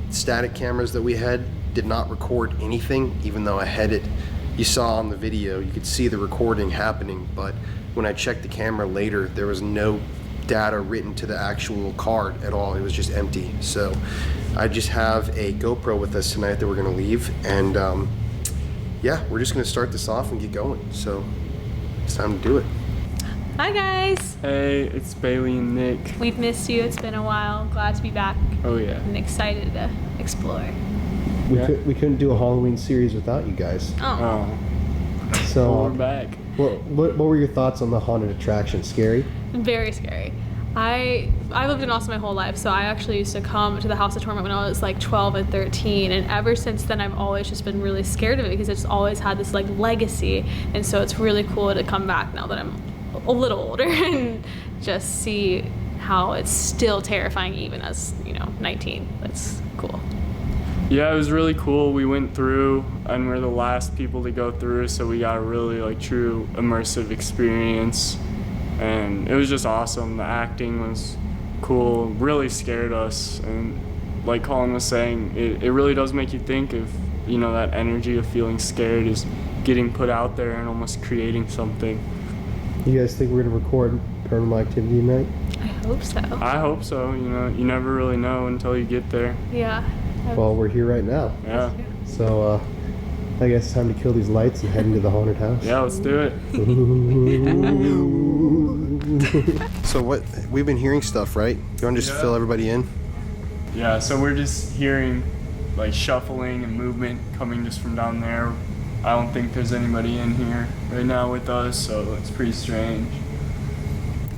static cameras that we had did not record anything, even though I had it. You saw on the video, you could see the recording happening, but when I checked the camera later, there was no data written to the actual card at all. It was just empty. So I just have a GoPro with us tonight that we're gonna leave, and yeah, we're just gonna start this off and get going. So it's time to do it. Hi guys. Hey, it's Bailey and Nick. We've missed you. It's been a while. Glad to be back. Oh yeah. And excited to explore. We couldn't do a Halloween series without you guys. Oh. So Well, we're back. What were your thoughts on the haunted attraction? Scary? Very scary. I lived in Austin my whole life, so I actually used to come to the House of Torment when I was like 12 and 13, and ever since then I've always just been really scared of it because it's always had this like legacy, and so it's really cool to come back now that I'm a little older and just see how it's still terrifying even as 19. That's cool. Yeah, it was really cool. We went through and we're the last people to go through, so we got a really true immersive experience, and it was just awesome. The acting was cool, really scared us, and like Colin was saying, it really does make you think of that energy of feeling scared is getting put out there and almost creating something. You guys think we're gonna record Paranormal Activity tonight? I hope so. I hope so. You never really know until you get there. Yeah. Well, we're here right now. Yeah. So I guess it's time to kill these lights and head into the haunted house. Yeah, let's do it. So what, we've been hearing stuff, right? You want to just fill everybody in? Yeah, so we're just hearing like shuffling and movement coming just from down there. I don't think there's anybody in here right now with us, so it's pretty strange.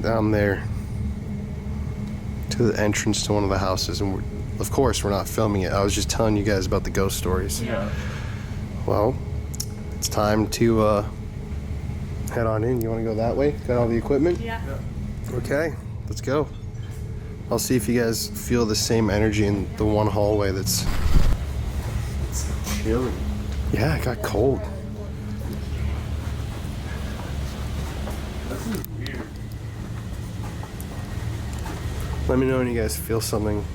Down there to the entrance to one of the houses, and of course we're not filming it. I was just telling you guys about the ghost stories. Yeah. Well, it's time to head on in. You want to go that way? Got all the equipment? Yeah. Okay, let's go. I'll see if you guys feel the same energy in the one hallway that's... It's chilly. Yeah, it got cold. This is weird. Let me know when you guys feel something.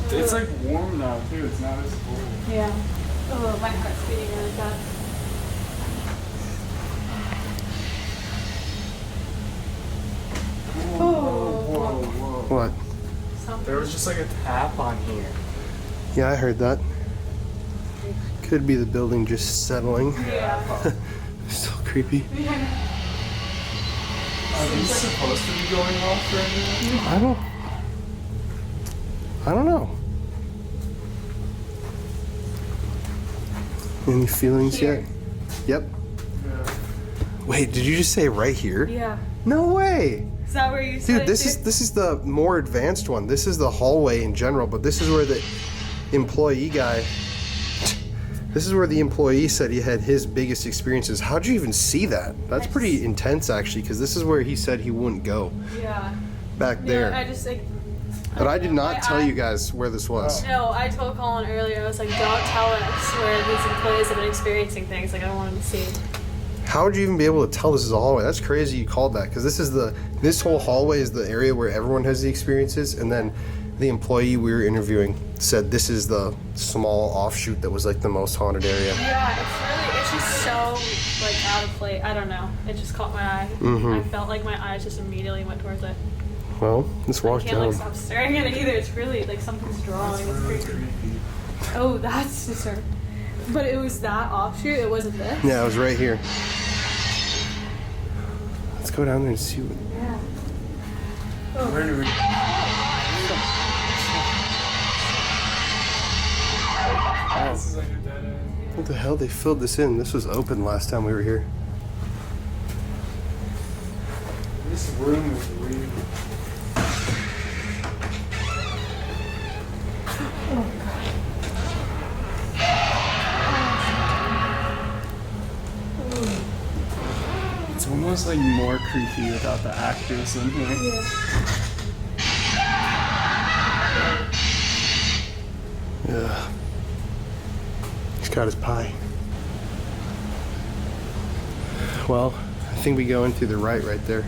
It's like warm now too, it's not as cold. Yeah. Oh, my heart's beating really fast. Whoa. What? There was just like a tap on here. Yeah, I heard that. Could be the building just settling. Yeah. So creepy. Are these supposed to be going off right now? I don't know. Any feelings Here. yet? Yep. Yeah. Wait, did you just say right here? Yeah. No way. Is that where you said Dude, this is the more advanced one. This is the hallway in general, but this is where the employee guy... This is where the employee said he had his biggest experiences. How'd you even see that? That's pretty intense, actually, because this is where he said he wouldn't go. Yeah. Back there. I just like... But I did not tell you guys where this was. No, I told Colin earlier, I was like, don't tell us where these employees have been experiencing things. Like, I don't want them to see. How would you even be able to tell this is a hallway? That's crazy you called that, because this whole hallway is the area where everyone has the experiences, and then the employee we were interviewing said this is the small offshoot that was like the most haunted area. Yeah, it's just so like out of place. I don't know. It just caught my eye. I felt like my eyes just immediately went towards it. Well, let's walk I can't down. like stop staring at it either. It's really like something's drawing. It's creepy. Oh, that's disturbing. But it was that offshoot. It wasn't this. Yeah, it was right here. Let's go down there and see what. Yeah. Oh. Where do we? Oh. This is like a dead end. What the hell? They filled this in. This was open last time we were here. This room is weird. Oh god. It's almost like more creepy without the actors in here. Yeah. He's got his pie. Well, I think we go in through the right there.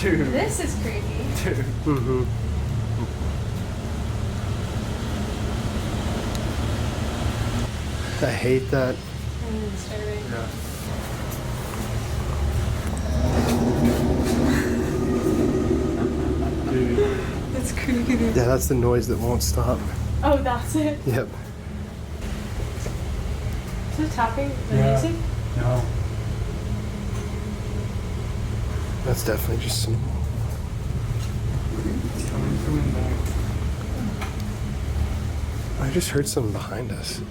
Dude. This is creepy. Dude. Mm-hmm. I hate that. Disturbing. Yeah. Dude. That's creepy. Yeah, that's the noise that won't stop. Oh, that's it. Yep. Is it tapping? Yeah. Music? No. That's definitely just some. It's coming from in there. I just heard something behind us.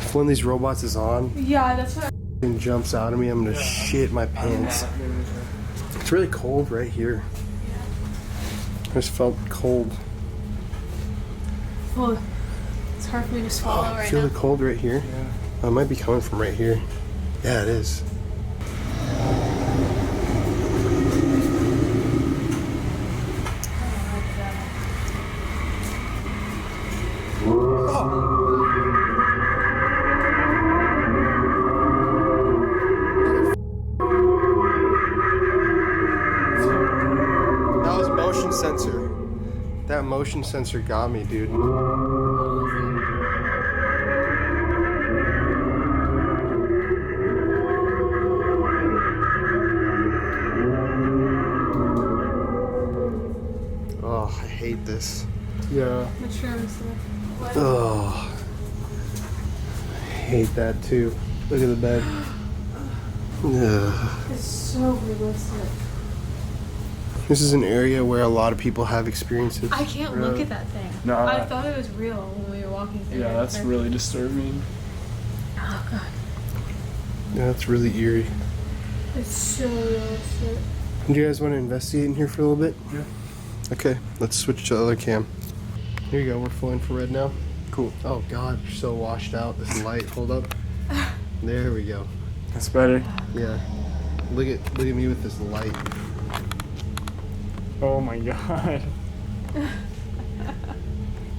If one of these robots is on Yeah, that's what. and jumps out at me, I'm gonna shit my pants. It's really cold right here. I just felt cold. Well, it's hard for me to swallow I right feel now. the cold right here. Yeah. Oh, it might be coming from right here. Yeah, it is. That was motion sensor. That motion sensor got me, dude. Oh, I hate this. Yeah. The shrooms. What? Oh, I hate that too. Look at the bed. Ugh. It's so realistic. This is an area where a lot of people have experiences. I can't look at that thing. No, I thought it was real when we were walking through. Yeah, that's really disturbing. Oh god. Yeah, it's really eerie. It's so realistic. Do you guys want to investigate in here for a little bit? Yeah. Okay, let's switch to the other cam. Here you go, we're full infrared now. Cool. Oh god, you're so washed out. This light, hold up. There we go. That's better. Yeah. Look at me with this light. Oh my god.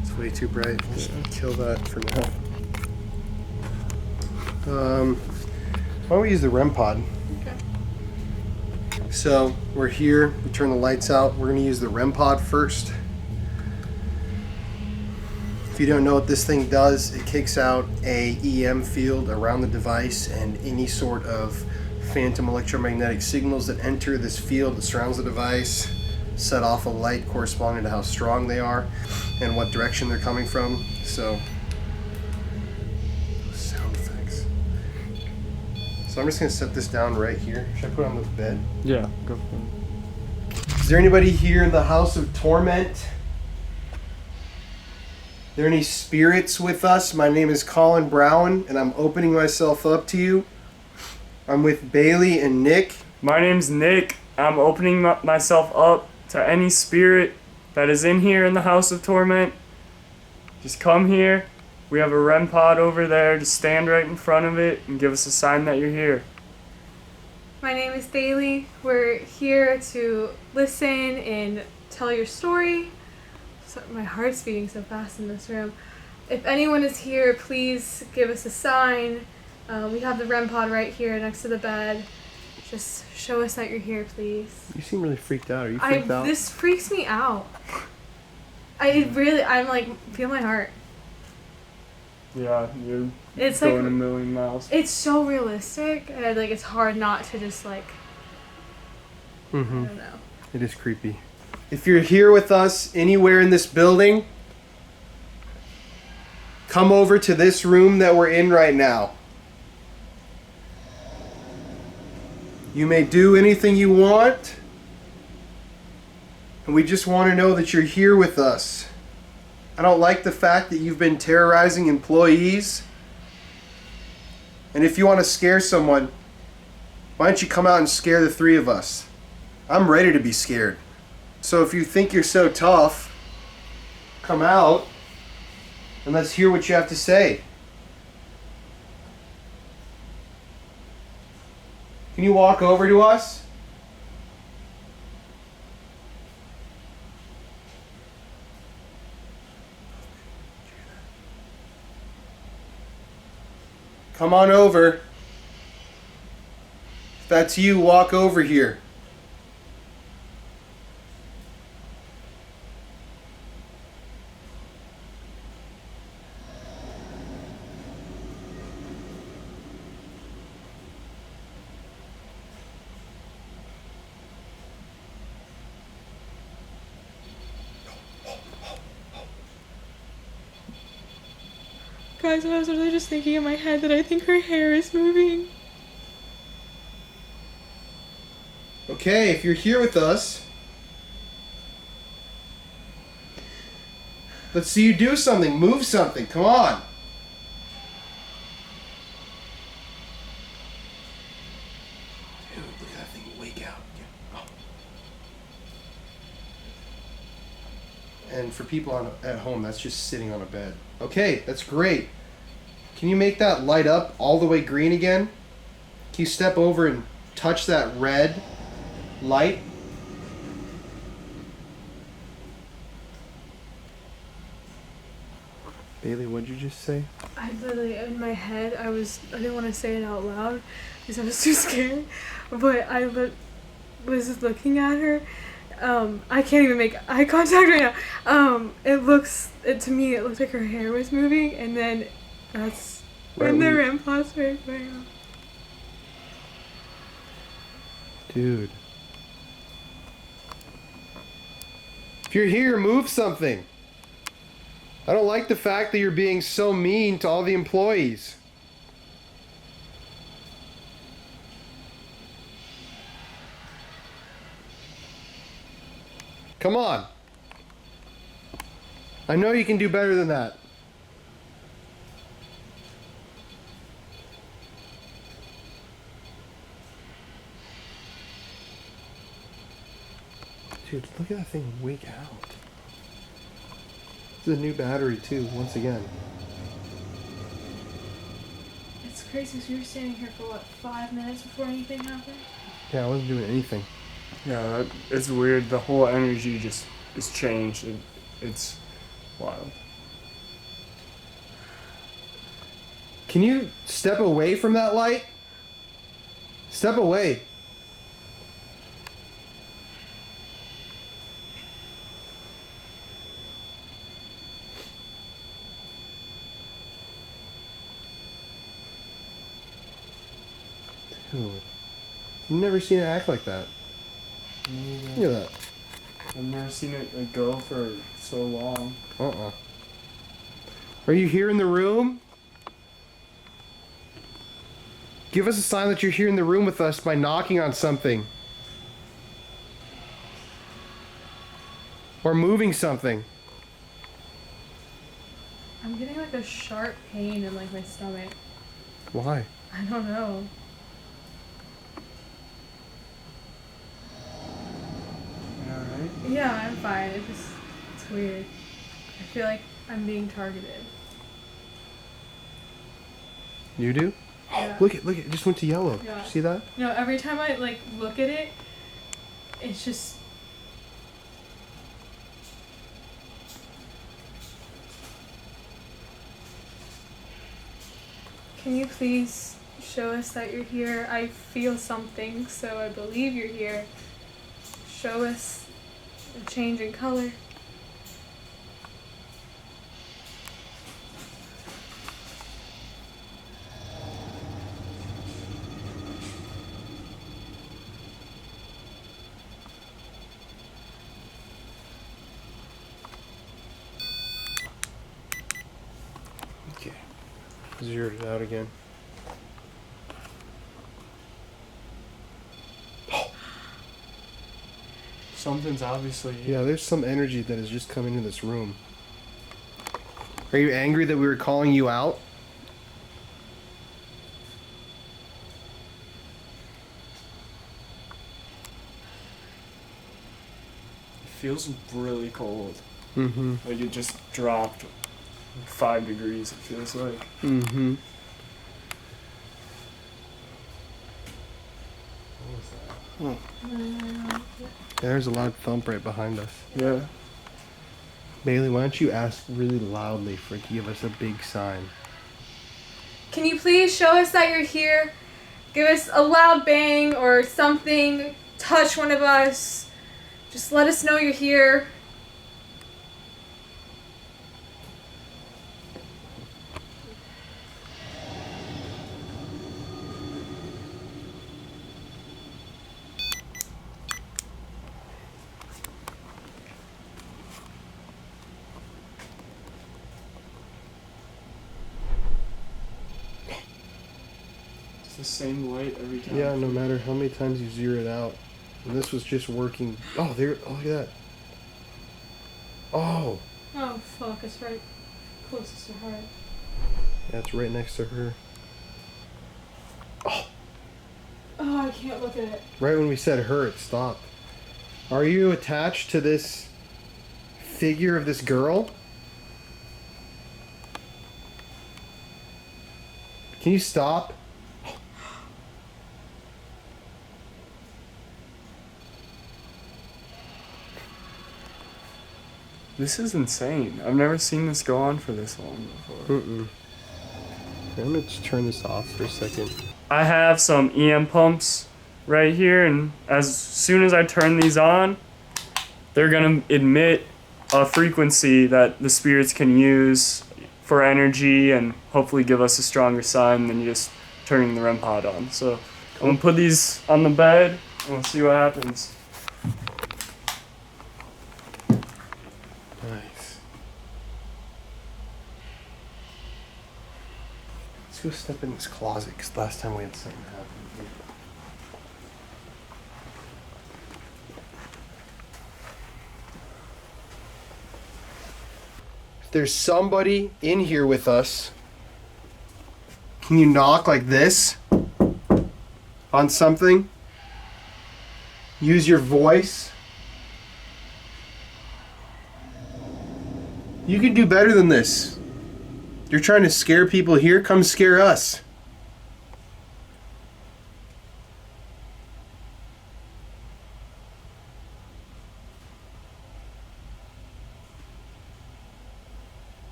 It's way too bright. Let's kill that for now. Why don't we use the REM pod? Okay. So we're here. We turn the lights out. We're gonna use the REM pod first. If you don't know what this thing does, it kicks out a EM field around the device, and any sort of phantom electromagnetic signals that enter this field that surrounds the device set off a light corresponding to how strong they are and what direction they're coming from. So, sound effects. So I'm just gonna set this down right here. Should I put it on the bed? Yeah, go for it. Is there anybody here in the House of Torment? Are there any spirits with us? My name is Colin Brown, and I'm opening myself up to you. I'm with Bailey and Nick. My name's Nick. I'm opening myself up to any spirit that is in here in the House of Torment, just come here. We have a REM pod over there. Just stand right in front of it and give us a sign that you're here. My name is Daly. We're here to listen and tell your story. So, my heart's beating so fast in this room. If anyone is here, please give us a sign. We have the REM pod right here next to the bed. Just show us that you're here, please. You seem really freaked out. Are you freaked out? This freaks me out. I'm like, feel my heart. Yeah, you're It's going like a million miles. It's so realistic, and like it's hard not to just like. I don't know. It is creepy. If you're here with us anywhere in this building, come over to this room that we're in right now. You may do anything you want, and we just want to know that you're here with us. I don't like the fact that you've been terrorizing employees. And if you want to scare someone, why don't you come out and scare the three of us? I'm ready to be scared. So if you think you're so tough, come out and let's hear what you have to say. Can you walk over to us? Come on over. If that's you, walk over here. Guys, I was really just thinking in my head that I think her hair is moving. Okay, if you're here with us, let's see you do something. Move something. Come on. Dude, look at that thing wake out. And for people at home, that's just sitting on a bed. Okay, that's great. Can you make that light up all the way green again? Can you step over and touch that red light? Bailey, what'd you just say? I literally, in my head, I didn't want to say it out loud because I was too scared. But I was looking at her. I can't even make eye contact right now. To me, it looked like her hair was moving, and then that's when the REM pods were going on. Dude. If you're here, move something. I don't like the fact that you're being so mean to all the employees. Come on. I know you can do better than that. Dude, look at that thing wake out. This is a new battery too, once again. It's crazy because we were standing here for 5 minutes before anything happened? Yeah, I wasn't doing anything. Yeah, it's weird. The whole energy just is changed. It's wild. Can you step away from that light? Step away. Dude, I've never seen it act like that. Look at that. I've never seen it go for so long. Are you here in the room? Give us a sign that you're here in the room with us by knocking on something. Or moving something. I'm getting like a sharp pain in like my stomach. Why? I don't know. Alright. Yeah, I'm fine. It's weird. I feel like I'm being targeted. You do? Yeah. Look, it just went to yellow. Yeah. See that? No, every time I like look at it, it's just. Can you please show us that you're here? I feel something, so I believe you're here. Show us a change in color. Okay. Zeroed it out again. Something's obviously. Yeah, there's some energy that has just come into this room. Are you angry that we were calling you out? It feels really cold. Mm-hmm. Like it just dropped 5 degrees, it feels like. Mm-hmm. What was that? Oh. There's a loud thump right behind us. Yeah. Bailey, why don't you ask really loudly for it to give us a big sign? Can you please show us that you're here? Give us a loud bang or something. Touch one of us. Just let us know you're here. The same light every time. Yeah, no matter how many times you zero it out. And this was just working. Oh, there. Oh, look at that. Oh. Oh, fuck. It's right closest to her. Yeah, it's right next to her. Oh, I can't look at it. Right when we said her, it stopped. Are you attached to this figure of this girl? Can you stop? This is insane. I've never seen this go on for this long before. Mm-mm. I'm gonna just turn this off for a second. I have some EM pumps right here, and as soon as I turn these on, they're gonna emit a frequency that the spirits can use for energy and hopefully give us a stronger sign than just turning the REM pod on. So I'm gonna put these on the bed and we'll see what happens. Nice. Let's go step in this closet, because last time we had something happen here. If there's somebody in here with us, can you knock like this on something? Use your voice. You can do better than this. You're trying to scare people here, come scare us.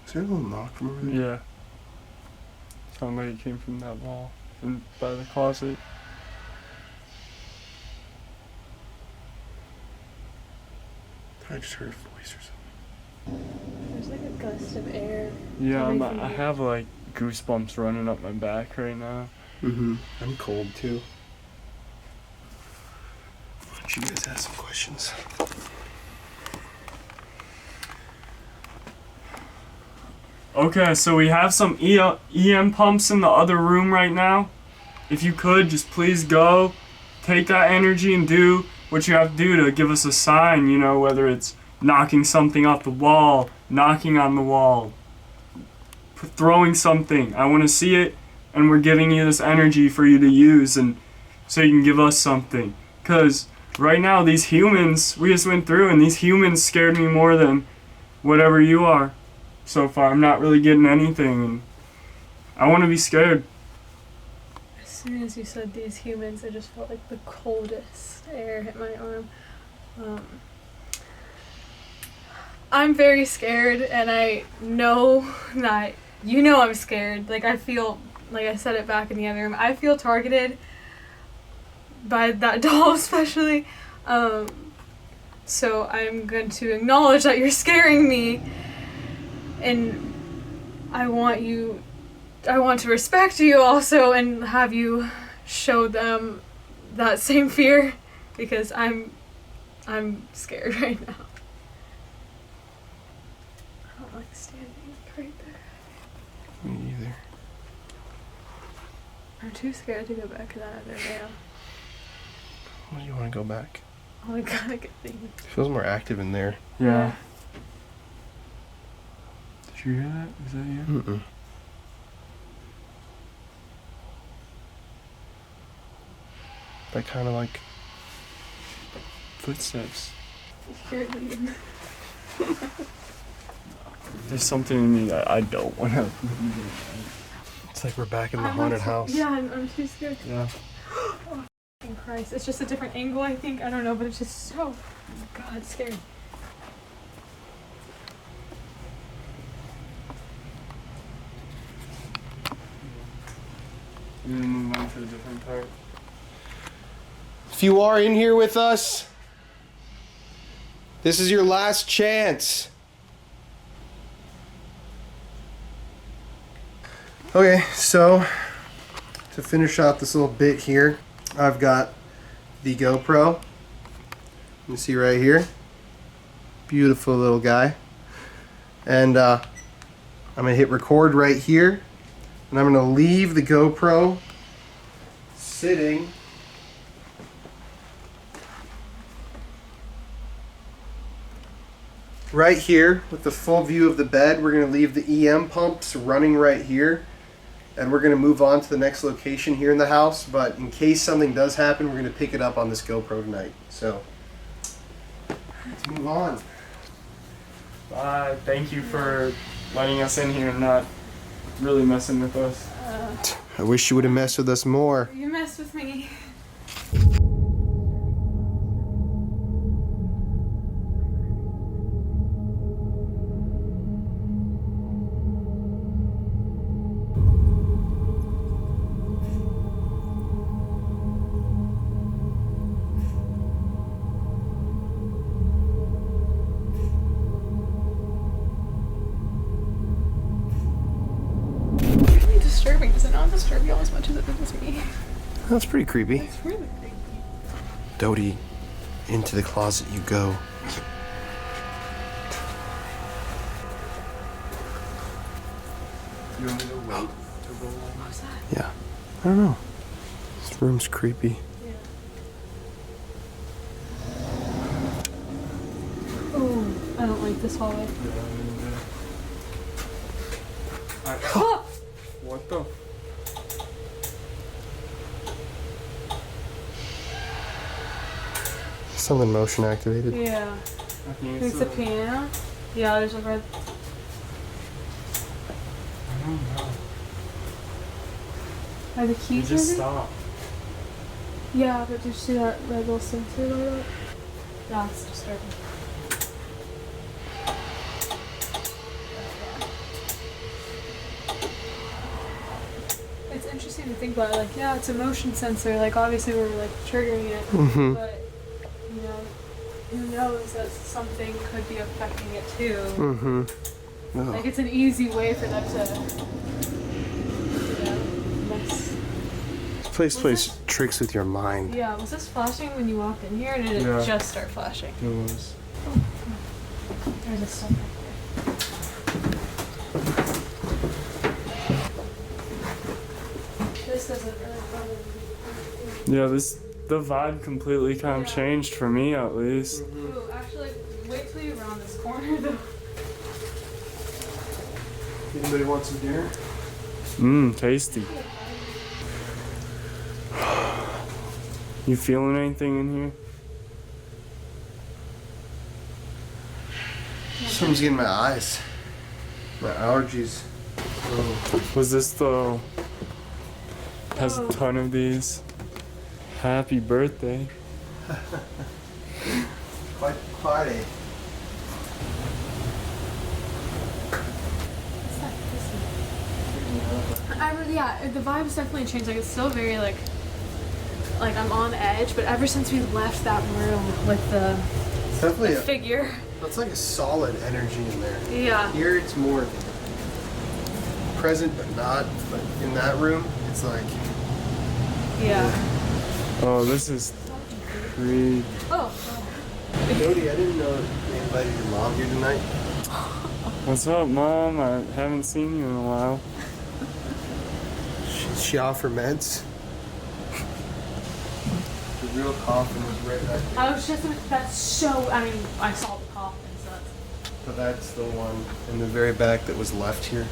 Is there a little knock from over there? Yeah. Sounded like it came from that wall and by the closet. I just heard a voice or something. There's like a gust of air. Yeah, coming from I you. have like goosebumps running up my back right now. Mm-hmm. I'm cold too. Why don't you guys ask some questions? Okay, so we have some EM pumps in the other room right now. If you could, just please go, take that energy and do what you have to do to give us a sign, you know, whether it's knocking something off the wall, knocking on the wall, throwing something. I want to see it, and we're giving you this energy for you to use and so you can give us something. Because right now, these humans, we just went through, and these humans scared me more than whatever you are so far. I'm not really getting anything, and I want to be scared. As soon as you said these humans, I just felt like the coldest air hit my arm. I'm very scared, and I know that you know I'm scared. Like, I feel, like I said it back in the other room, I feel targeted by that doll especially. So I'm going to acknowledge that you're scaring me, and I want to respect you also and have you show them that same fear, because I'm scared right now. I don't like standing right there. Me either. I'm too scared to go back to that other van. Why do you want to go back? Oh, I gotta get things. It feels more active in there. Yeah. Did you hear that? Is that you? Mm-mm. That kind of like Footsteps. You're leaving. There's something in me that I don't want to. It's like we're back in the haunted house. Yeah, I'm too scared. Yeah. Oh, f***ing Christ. It's just a different angle, I think. I don't know, but it's just so, God, scary. We're gonna move on to a different part. If you are in here with us, this is your last chance. Okay, so to finish out this little bit here, I've got the GoPro. You see right here. Beautiful little guy. And I'm going to hit record right here. And I'm going to leave the GoPro sitting right here with the full view of the bed. We're going to leave the EM pumps running right here. And we're going to move on to the next location here in the house. But in case something does happen, we're going to pick it up on this GoPro tonight. So, let's move on. Bye. Thank you for letting us in here and not really messing with us. I wish you would have messed with us more. You messed with me. Disturbing. Does it not disturb you as much as it does me? That's pretty creepy. It's really creepy. Dodie, into the closet you go. You want me to wait to roll on? What's that? Yeah. I don't know. This room's creepy. Yeah. Oh, I don't like this hallway. What the? Something motion activated. Yeah. I think It's a piano. Yeah, there's a red. I don't know. Are the You keys just maybe? stop. Yeah, but did you see that red little sensor light up? That's disturbing. It's interesting to think about, like, yeah, it's a motion sensor, like, obviously we're, like, triggering it, Mhm. but, you know, who knows that something could be affecting it too. Mm-hmm. Oh. Like, it's an easy way for them to, you know, mess. This place plays tricks with your mind. Yeah, was this flashing when you walked in here, or did it Yeah. just start flashing? It was. There's a stuff right there. This doesn't really bother me. Yeah, the vibe completely kind of changed for me at least. Ooh, actually, wait till you round this corner though. Anybody want some dinner? Tasty. You feeling anything in here? This one's getting my eyes. My allergies. Oh. Was this the... Has a ton of these. Happy birthday. Quite the party. Yeah, the vibe's definitely changed. Like, it's still very, like I'm on edge, but ever since we left that room with the Definitely figure. That's like a solid energy in there. Yeah. Here it's more present but not. But in that room, it's like. Yeah. Oh, this is creepy. Oh. Cody, I didn't know they invited your mom here tonight. What's up, Mom? I haven't seen you in a while. She off her meds. The real coffin was right back there. I was just, that's so, I mean, I saw the coffin, so that's. But that's the one in the very back that was left here.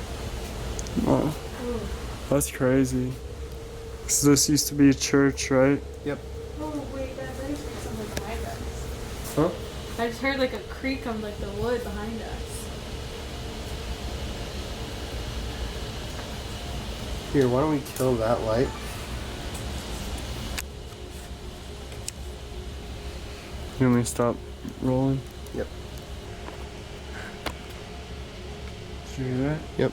Oh, that's crazy. So this used to be a church, right? Yep. Oh, wait, that brings me something behind us. Huh? I just heard like a creak on like the wood behind us. Here, why don't we kill that light? You want me to stop rolling? Yep. Did you hear that? Yep.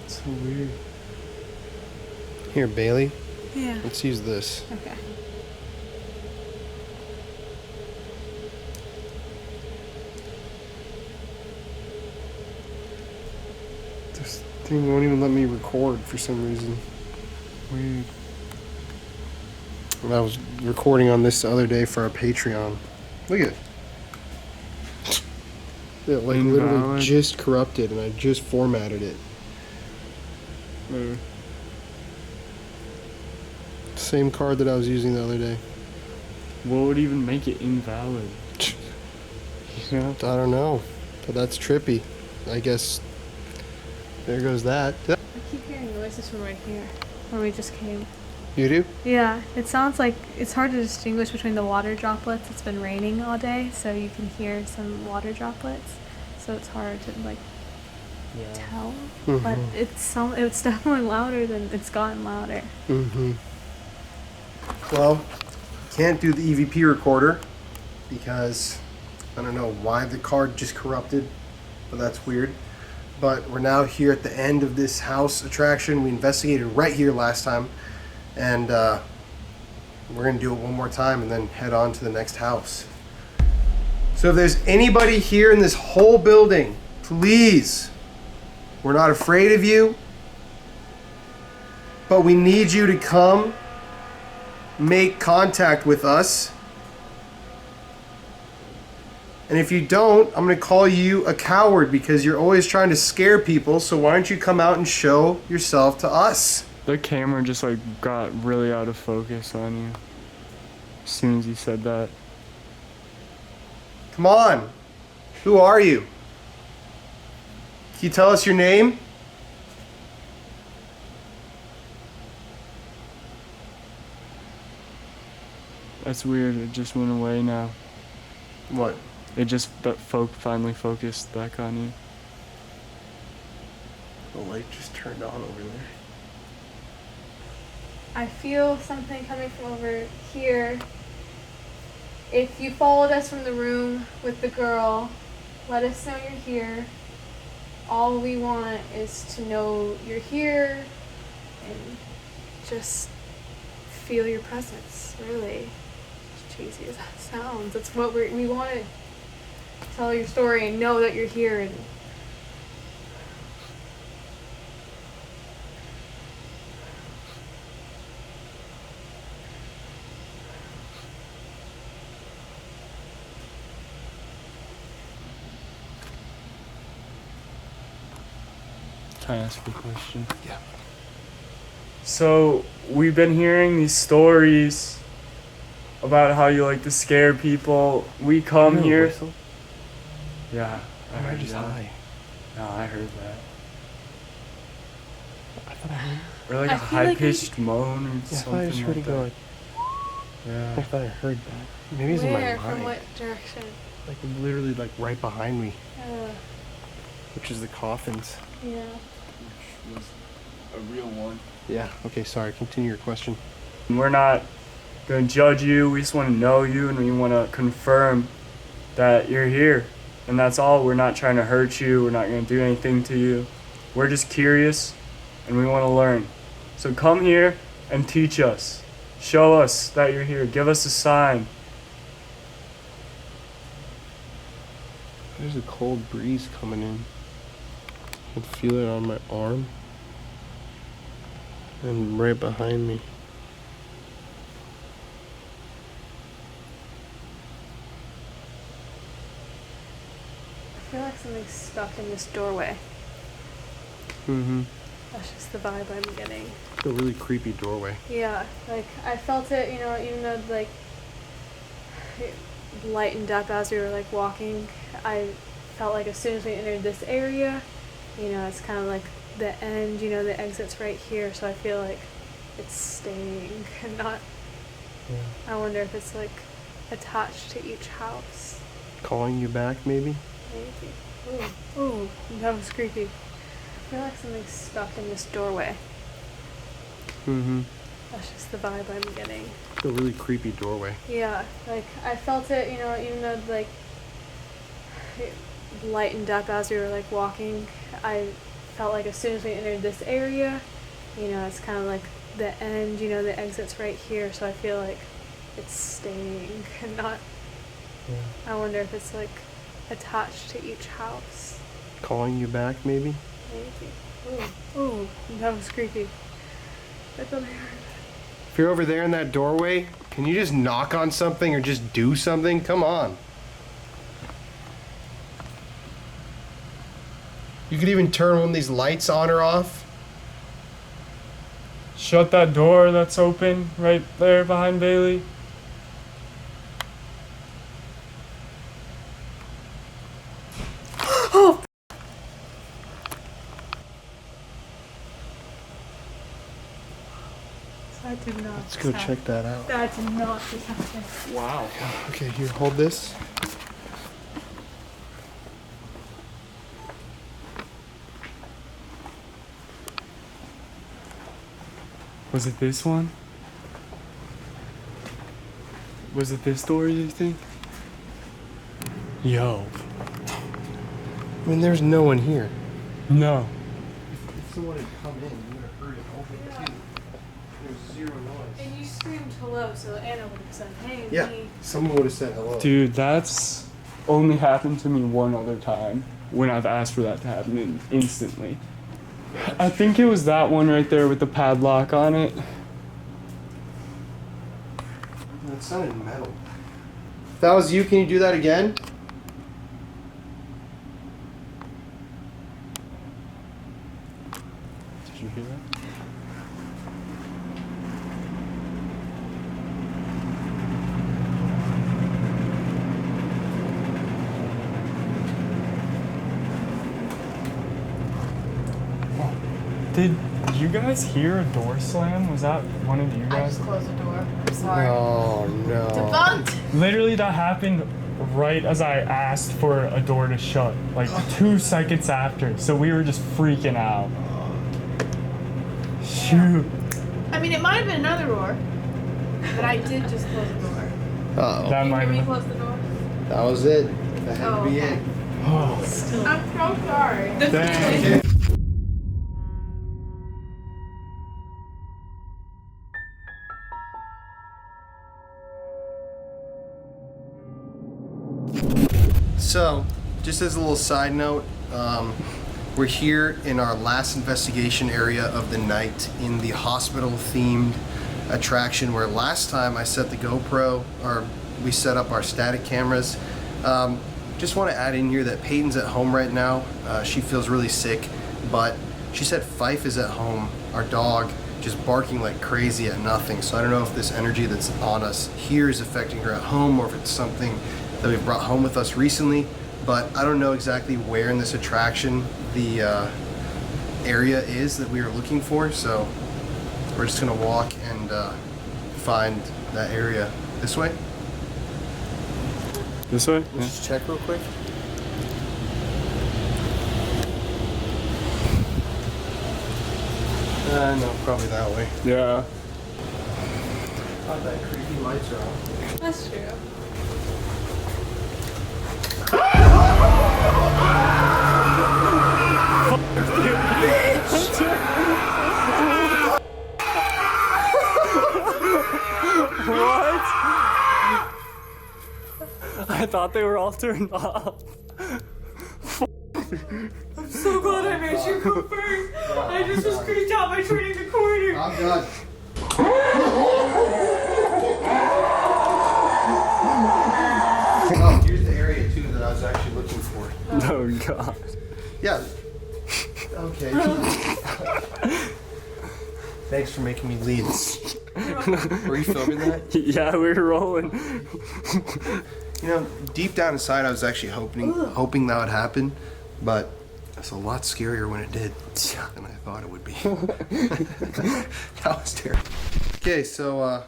It's so weird. Here, Bailey. Yeah. Let's use this. Okay. This thing won't even let me record for some reason. Weird. And I was recording on this the other day for our Patreon. Look at it. It like literally Invalid. just corrupted and I just formatted it. Same card that I was using the other day. What would even make it invalid? I don't know. But that's trippy. I guess there goes that. I keep hearing noises from right here, where we just came. You do? Yeah, it sounds like it's hard to distinguish between the water droplets. It's been raining all day, so you can hear some water droplets. So it's hard to like tell. Mhm. But it's definitely louder than it's gotten louder. Mm-hmm. Well, can't do the EVP recorder because I don't know why the card just corrupted, but that's weird. But we're now here at the end of this house attraction. We investigated right here last time, and we're gonna do it one more time and then head on to the next house. So if there's anybody here in this whole building, please, we're not afraid of you, but we need you to come make contact with us. And if you don't, I'm going to call you a coward because you're always trying to scare people. So why don't you come out and show yourself to us? The camera just like got really out of focus on you as soon as you said that. Come on. Who are you? Can you tell us your name? That's weird. It just went away now. What? It just finally focused back on you. The light just turned on over there. I feel something coming from over here. If you followed us from the room with the girl, let us know you're here. All we want is to know you're here and just feel your presence, really. As cheesy as that sounds, that's what we want to tell your story and know that you're here. And Can I ask you a question? Yeah. So, we've been hearing these stories about how you like to scare people. We come here. Whistle? Yeah, I I heard just that. high. No, I heard that. I thought I heard. Or like I a feel like high-pitched moan or Yeah, I something just heard like it go that. like. Yeah. I thought I heard that. Maybe it's in my Where? mind. From what direction? Like literally like right behind me, Uh, which is the coffins. yeah. Was a real one. Yeah. Okay. Sorry. Continue your question. We're not gonna judge you. We just want to know you, and we want to confirm that you're here. And that's all. We're not trying to hurt you. We're not gonna do anything to you. We're just curious, and we want to learn. So come here and teach us. Show us that you're here. Give us a sign. There's a cold breeze coming in. I can feel it on my arm and right behind me. I feel like something's stuck in this doorway. Mm-hmm. That's just the vibe I'm getting. It's a really creepy doorway. Yeah, like I felt it, you know, even though like it lightened up as we were like walking. I felt like as soon as we entered this area, you know, it's kind of like the end, you know, the exit's right here, so I feel like it's staying and not. Yeah. I wonder if it's like attached to each house. Calling you back, maybe? Maybe. Ooh, that was creepy. I feel like something's stuck in this doorway. Mm-hmm. That's just the vibe I'm getting. It's a really creepy doorway. Yeah, like I felt it, you know, even though like it lightened up as we were like walking. I felt like as soon as we entered this area, you know, it's kind of like the end, you know, the exit's right here, so I feel like it's staying and not. Yeah. I wonder if it's like attached to each house. Calling you back, maybe? Maybe. Ooh, that was creepy. I thought I heard If you're over there in that doorway, can you just knock on something or just do something? Come on. You could even turn one of these lights on or off. Shut that door that's open right there behind Bailey. Oh! That did not. Let's go check that out. That did not just happen. Wow. Okay, here, hold this. Was it this one? Was it this door, you think? Yo. I mean, there's no one here. No. If someone had come in, you would have heard it open too. There's zero noise. And you screamed hello, so Anna would have said, hey, Yeah, me. someone would have said hello. Dude, that's only happened to me one other time when I've asked for that to happen instantly. I think it was that one right there with the padlock on it. That sounded metal. If that was you, can you do that again? Did you hear that? Did you guys hear a door slam? Was that one of you I guys? just closed the door. I'm sorry. Oh no. Debunked! Literally, that happened right as I asked for a door to shut, like 2 seconds after. So we were just freaking out. Shoot. I mean, it might have been another door, but I did just close the door. Uh-oh. That Can might we have. close the door? That was it. That had to be okay. it. Oh, I'm so sorry. dang. So, just as a little side note, we're here in our last investigation area of the night in the hospital-themed attraction where last time I set the GoPro, or we set up our static cameras. Just want to add in here that Peyton's at home right now. She feels really sick, but she said Fife is at home, our dog, just barking like crazy at nothing. So I don't know if this energy that's on us here is affecting her at home or if it's something that we've brought home with us recently, but I don't know exactly where in this attraction the area is that we are looking for, so we're just gonna walk and find that area. This way? This way? Let's just check real quick. No, probably that way. Yeah. God, that creepy lights are on. That's true. What? I thought they were all turned off. I'm so glad I made you go first. I just was creeped out by turning the corner. I'm done. Oh, here's the area too that I was actually looking for. Oh God. Yeah. Okay. Thanks for making me lead. Were you filming that? Yeah, we were rolling. You know, deep down inside, I was actually hoping that would happen, but it's a lot scarier when it did than I thought it would be. That was terrible. Okay, so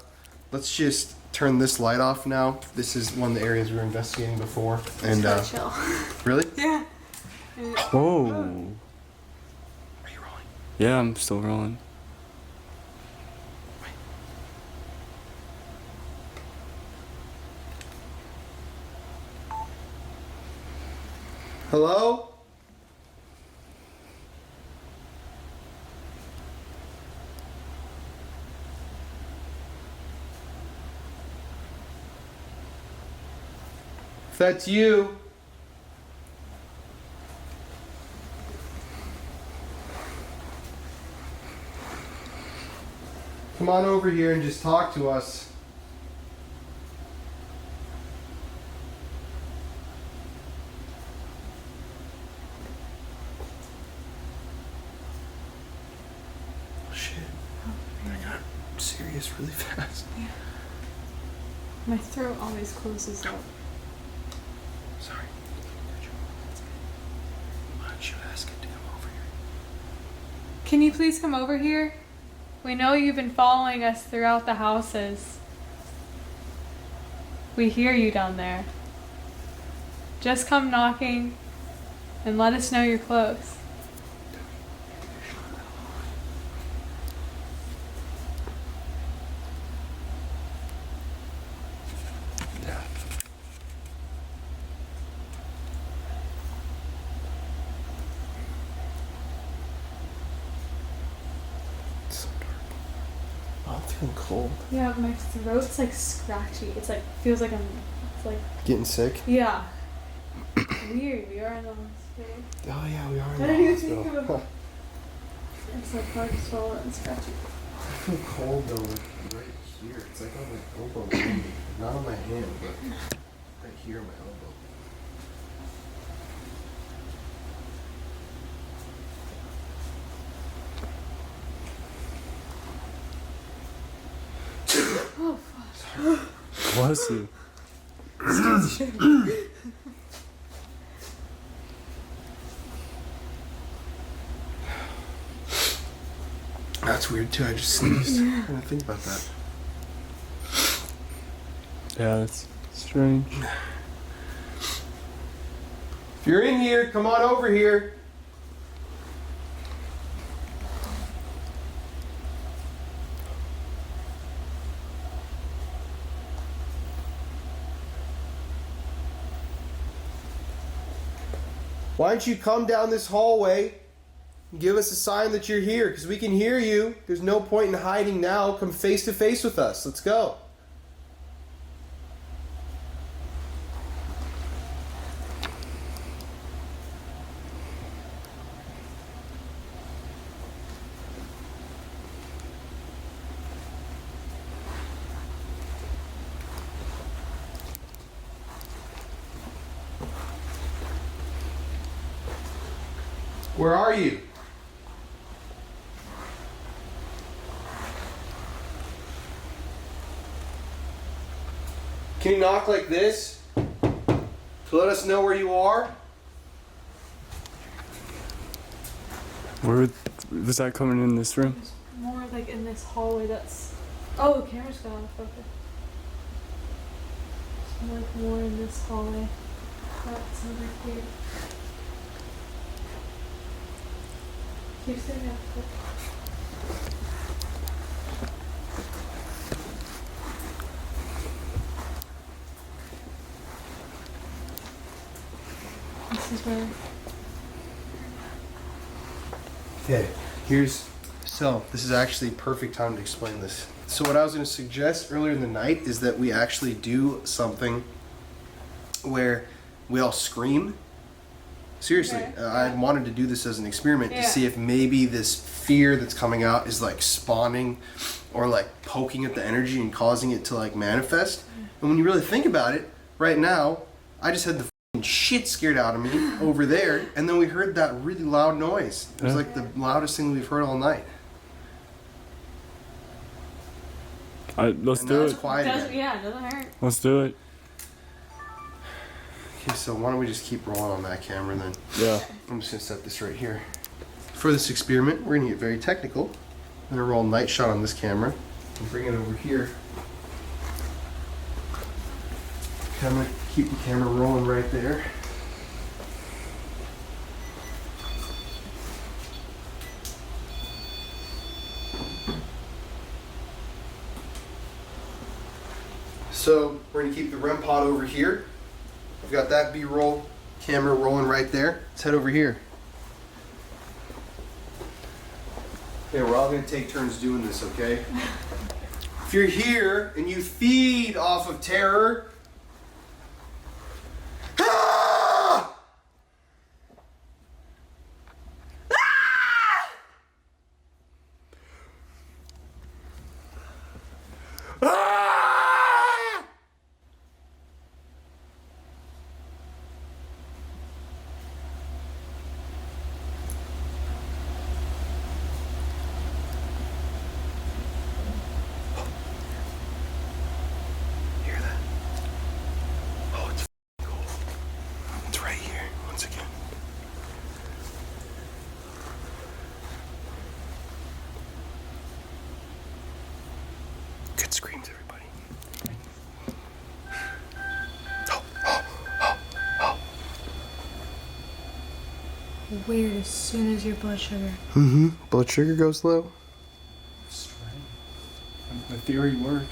let's just turn this light off now. This is one of the areas we were investigating before, and Chill. really? Yeah. Whoa. Are you rolling? Yeah, I'm still rolling. Hello? If that's you, come on over here and just talk to us. Serious really fast. Yeah. My throat always closes up. Sorry. Why don't you ask it to come over here? Can you please come over here? We know you've been following us throughout the houses. We hear you down there. Just come knocking and let us know you're close. Cold. Yeah, my throat's like scratchy. It's like feels like it's like Getting sick? yeah. Weird. We are in the hospital. Oh yeah, we are in I the didn't even hospital. think of it. It's like hard to swallow and scratchy. I feel cold though, like right here. It's like on my elbow. Not on my hand, but right here on my elbow. Oh fuck. Bless you. That's weird too. I just sneezed. I didn't think about that. Yeah, that's strange. If you're in here, come on over here. Why don't you come down this hallway and give us a sign that you're here? Because we can hear you. There's no point in hiding now. Come face to face with us. Let's go. Where are you? Can you knock like this to let us know where you are? Where was that coming in this room? More like in this hallway that's Oh, the camera's got out of focus. So like more in this hallway. That's over here. Keep staring at it. This is where. Okay, this is actually a perfect time to explain this. So what I was going to suggest earlier in the night is that we actually do something where we all scream. Seriously, Okay. I wanted to do this as an experiment to Yeah. see if maybe this fear that's coming out is like spawning or like poking at the energy and causing it to like manifest. And when you really think about it, right now, I just had the f***ing shit scared out of me over there, and then we heard that really loud noise. It was like the loudest thing we've heard all night. Let's And do now it's it. quiet again. Yeah, it doesn't hurt. Let's do it. Okay, so why don't we just keep rolling on that camera then? Yeah. I'm just gonna set this right here. For this experiment, we're gonna get very technical. I'm gonna roll night shot on this camera and bring it over here. Okay, I'm gonna keep the camera rolling right there. So we're gonna keep the REM pod over here. I've got that B-roll camera rolling right there. Let's head over here. Okay, we're all gonna take turns doing this, okay? If you're here and you feed off of terror, ah! Ah! Hear that? Oh, it's f***ing cool. It's right here, once again. Good screams, everybody. Weird as soon as your blood sugar. Mm-hmm. Blood sugar goes low. The theory worked.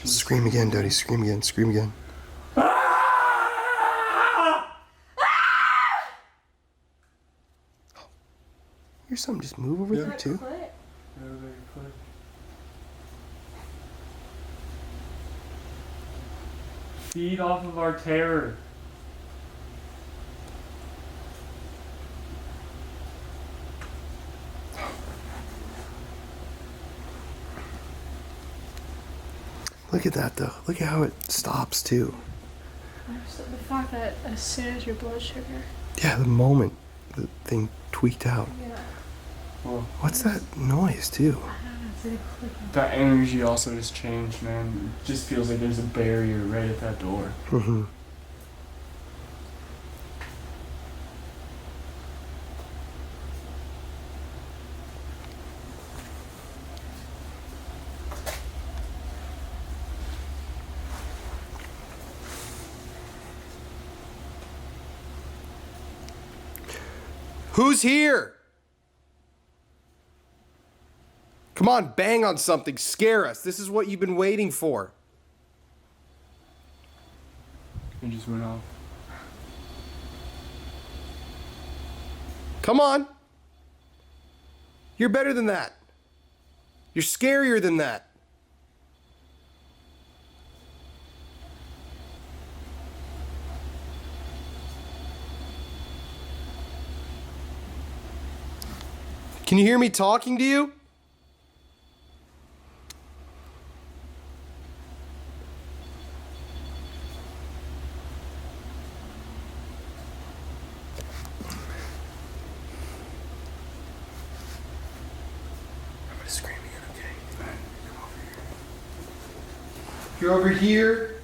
Scream again, Dodie. Scream again. Scream again. Here's something just move over there too. Feed off of our terror. Look at that though. Look at how it stops too. The fact that as soon as your blood sugar. Yeah, the moment the thing tweaked out. Yeah. Well, What's that noise too? that energy also has changed, man. It just feels like there's a barrier right at that door. Mm-hmm. Who's here? Come on, bang on something. Scare us. This is what you've been waiting for. It just went off. Come on. You're better than that. You're scarier than that. Can you hear me talking to you? I'm gonna scream again, okay? Come over here. You're over here.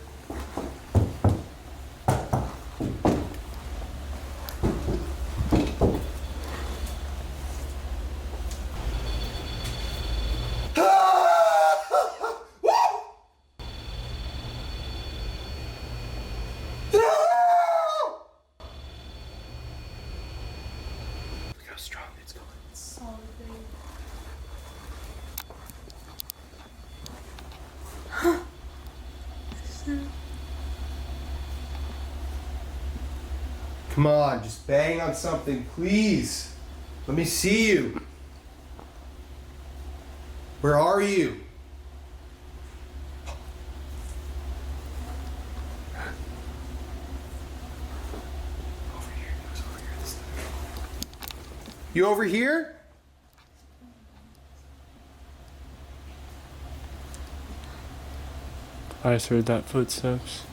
Come on, just bang on something, please. Let me see you. Where are you? You over here? I just heard that footsteps.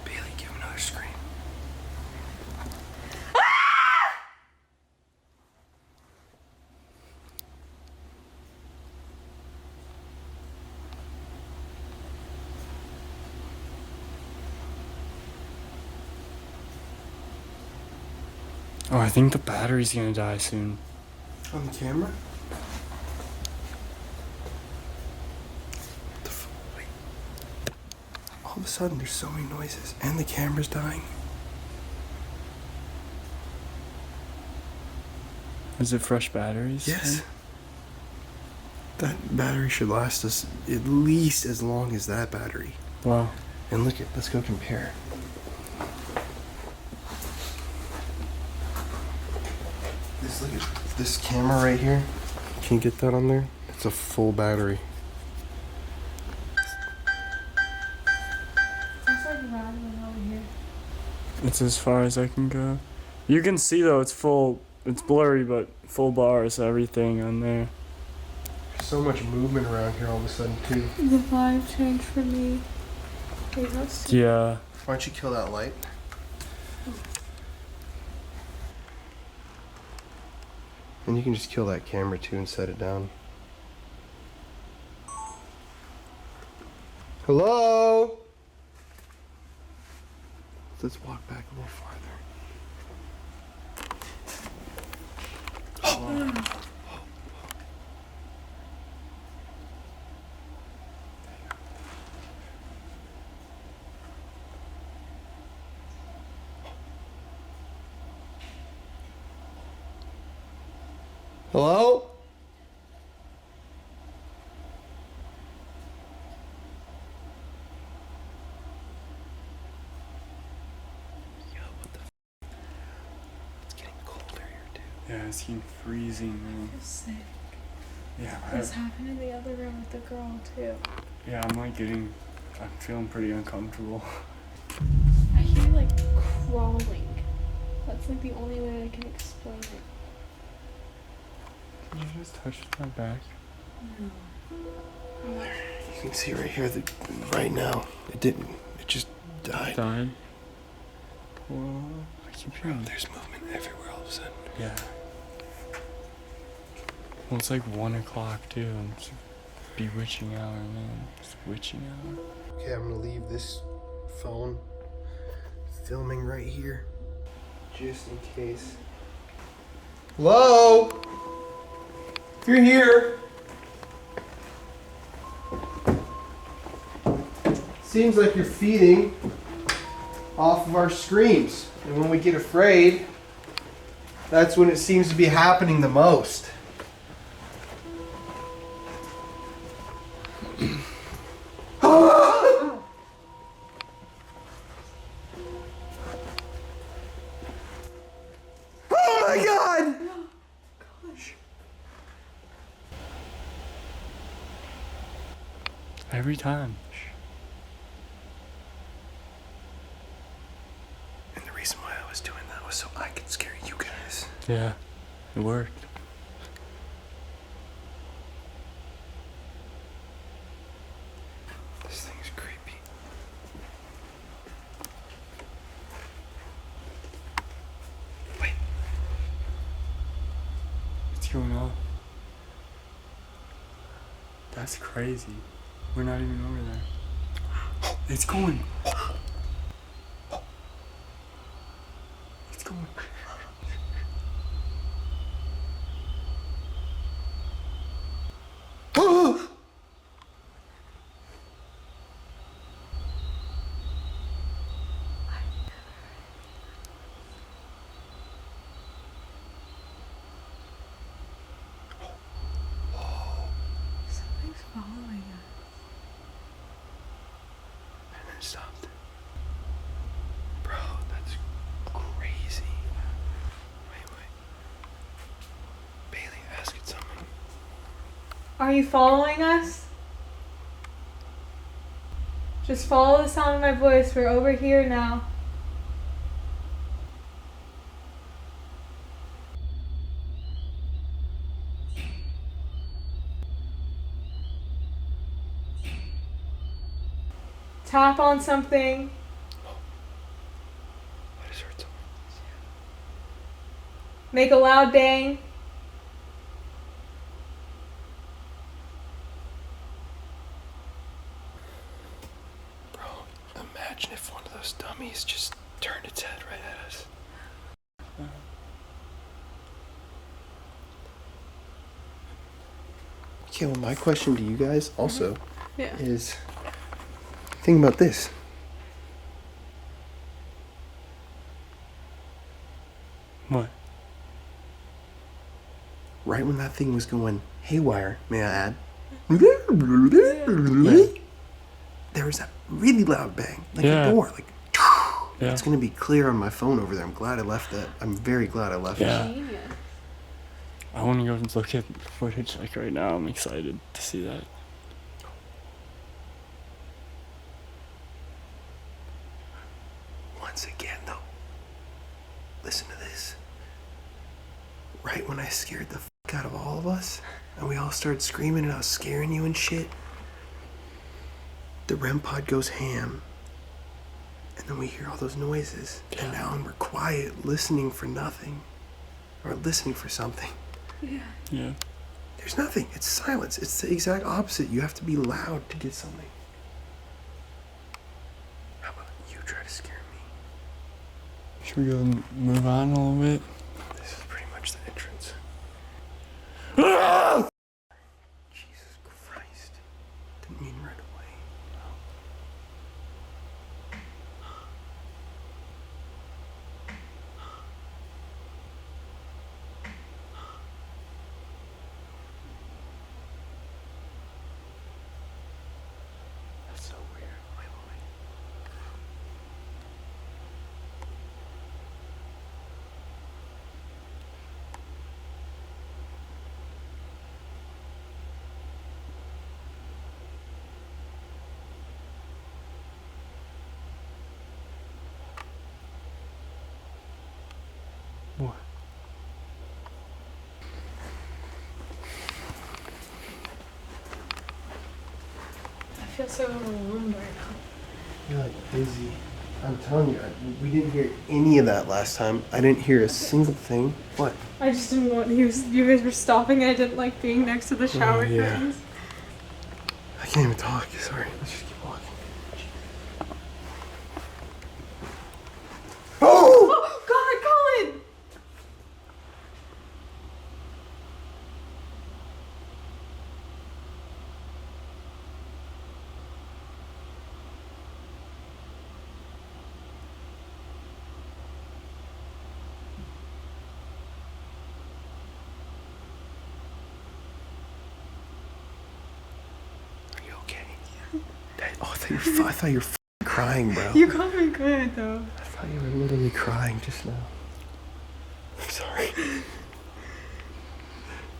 Bailey, give him another scream. Oh, I think the battery's gonna die soon. On the camera? Wait. All of a sudden, there's so many noises, and the camera's dying. Is it fresh batteries? Yes. That battery should last us at least as long as that battery. Wow. And look at, let's go compare. Look at this camera right here. Can you get that on there? It's a full battery. It's like rattling over here. It's as far as I can go. You can see though, it's full. It's blurry, but full bars, everything on there. There's so much movement around here all of a sudden too. The vibe changed for me. Yeah. Why don't you kill that light? And you can just kill that camera too and set it down. Hello? Let's walk back a little farther. Oh. Hello? It's getting colder here too. Yeah, it's getting freezing, man. I'm sick. Yeah. This happened in the other room with the girl too. Yeah, I'm feeling pretty uncomfortable. I hear like crawling. That's like the only way I can explain it. Can you just touch my back? No. You can see right here that right now it didn't. It just died. Died? Well, I keep hearing. There's movement everywhere all of a sudden. Yeah. Well, it's like 1 o'clock too. And it's bewitching hour, man. It's witching hour. Okay, I'm gonna leave this phone filming right here, just in case. Hello? If you're here. Seems like you're feeding off of our screams. And when we get afraid, that's when it seems to be happening the most. Oh my God! Every time. And the reason why I was doing that was so I could scare you guys. Yeah, it worked. This thing's creepy. Wait. What's going on? That's crazy. We're not even over there. It's going. It's going. Something's following us. And then it stopped. Bro, that's crazy. Wait. Bailey, ask it something. Are you following us? Just follow the sound of my voice. We're over here now. Tap on something. I just heard something. Make a loud bang. Bro, imagine if one of those dummies just turned its head right at us. Okay, well, my question to you guys also Yeah. is, think about this. What? Right when that thing was going haywire, may I add, there was that really loud bang, like a door, like. Yeah. It's gonna be clear on my phone over there. I'm glad I left that. I'm very glad I left it. I want to go and look at footage like right now. I'm excited to see that. Once again, though, listen to this. Right when I scared the fuck out of all of us, and we all started screaming and I was scaring you and shit, the REM pod goes ham. And then we hear all those noises. Yeah. And now we're quiet, listening for nothing. Or listening for something. Yeah. There's nothing. It's silence. It's the exact opposite. You have to be loud to get something. How about you try to scare me? Should we go and move on a little bit? This is pretty much the entrance. Jesus Christ. Didn't mean right away. That's so weird. Wait. What? I feel so overwhelmed right now. You're like dizzy. I'm telling you, we didn't hear any of that last time. I didn't hear a single thing. What? I just didn't want you guys were stopping and I didn't like being next to the shower curtains. I can't even talk. Sorry. Let's just keep walking. Oh! God, Colin! Are you okay? I thought you were crying, bro. You got me good though. I thought you were literally crying just now. I'm sorry.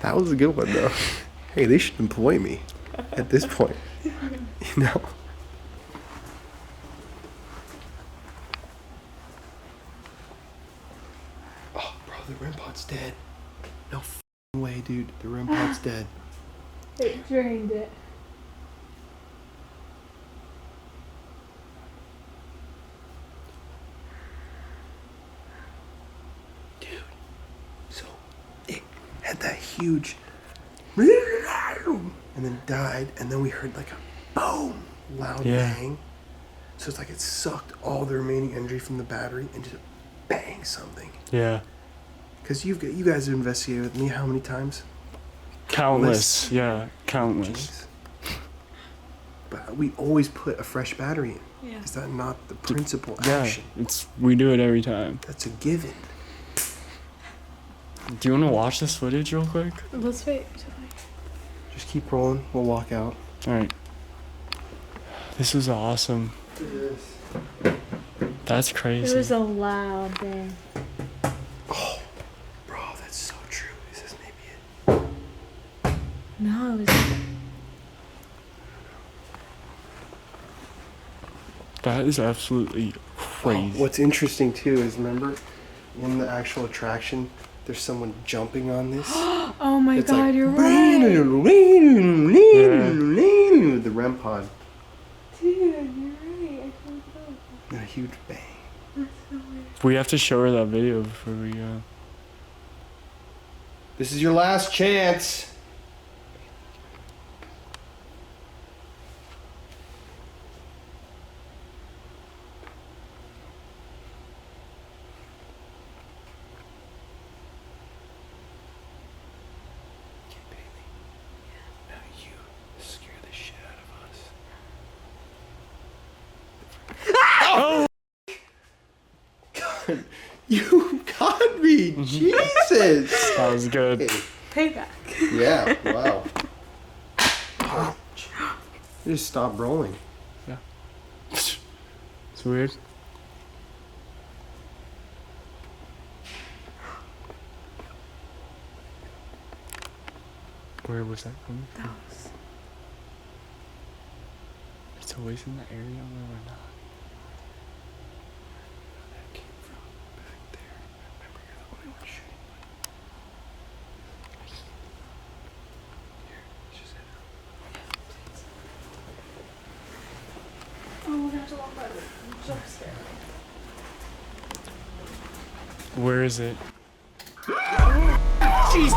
That was a good one, though. Hey, they should employ me at this point. You know? Oh, bro, the REM pod's dead. No f***ing way, dude. The REM pod's dead. It drained it. So it had that huge and then died, and then we heard like a boom, loud bang. So it's like it sucked all the remaining energy from the battery and just bang something. Yeah. Because you guys have investigated with me how many times? Countless. Yeah, countless. But we always put a fresh battery in. Yeah. Is that not the principal action? We do it every time. That's a given. Do you want to watch this footage real quick? Let's wait. Just keep rolling. We'll walk out. All right. This was awesome. It is. That's crazy. It was a loud bang. Oh, bro, that's so true. Is this maybe it? No, it was. That is absolutely crazy. Oh, what's interesting too is remember in the actual attraction, there's someone jumping on this. Oh my it's God, like, you're right. The REM pod. Dude, you're right. I can't go. And a huge bang. That's so weird. We have to show her that video before we go. This is your last chance. You got me, Jesus. That was good. Payback. Yeah, wow. You just stopped rolling. Yeah. It's weird. Where was that coming from? It's always in the area where we're not. Where is it? Jesus!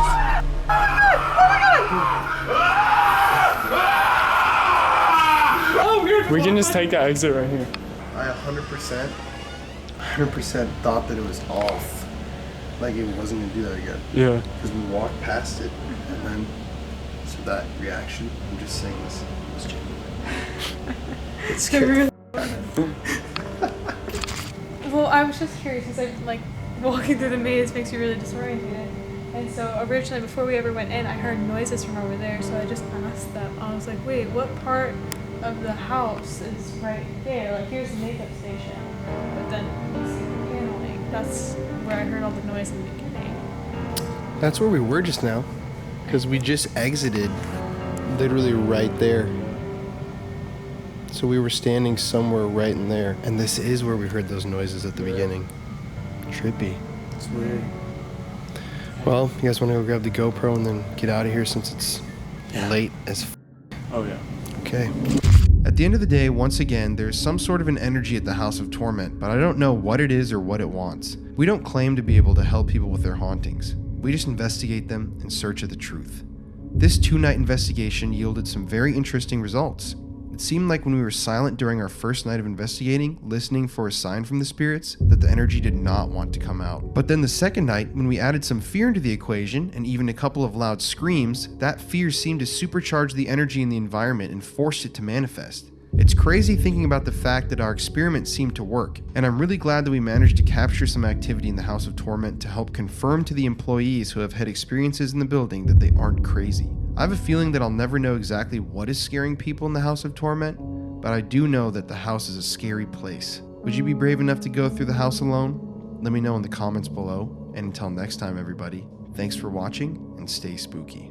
We can just take the exit right here. I 100% thought that it was off. Like it wasn't gonna do that again. Yeah. Because we walked past it and then, so that reaction, I'm just saying this was genuine. It's scary. Well, I was just curious because like walking through the maze makes you really disoriented. And so originally, before we ever went in, I heard noises from over there. So I just asked them. I was like, "Wait, what part of the house is right there? Like, here's the makeup station." But then you see the paneling. That's where I heard all the noise in the beginning. That's where we were just now. Because we just exited literally right there. So we were standing somewhere right in there. And this is where we heard those noises at the beginning. Trippy. It's weird. Well, you guys want to go grab the GoPro and then get out of here since it's late as Oh, yeah. Okay. At the end of the day, once again, there's some sort of an energy at the House of Torment, but I don't know what it is or what it wants. We don't claim to be able to help people with their hauntings. We just investigate them in search of the truth. This 2-night investigation yielded some very interesting results. It seemed like when we were silent during our first night of investigating, listening for a sign from the spirits, that the energy did not want to come out. But then the second night, when we added some fear into the equation, and even a couple of loud screams, that fear seemed to supercharge the energy in the environment and forced it to manifest. It's crazy thinking about the fact that our experiment seemed to work, and I'm really glad that we managed to capture some activity in the House of Torment to help confirm to the employees who have had experiences in the building that they aren't crazy. I have a feeling that I'll never know exactly what is scaring people in the House of Torment, but I do know that the house is a scary place. Would you be brave enough to go through the house alone? Let me know in the comments below, and until next time everybody, thanks for watching and stay spooky.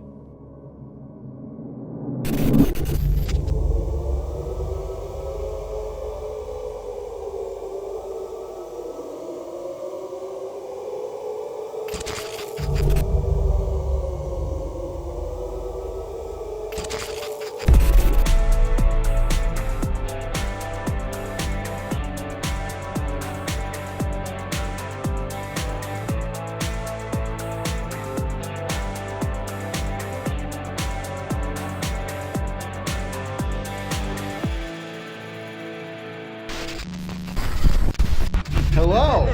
Hello.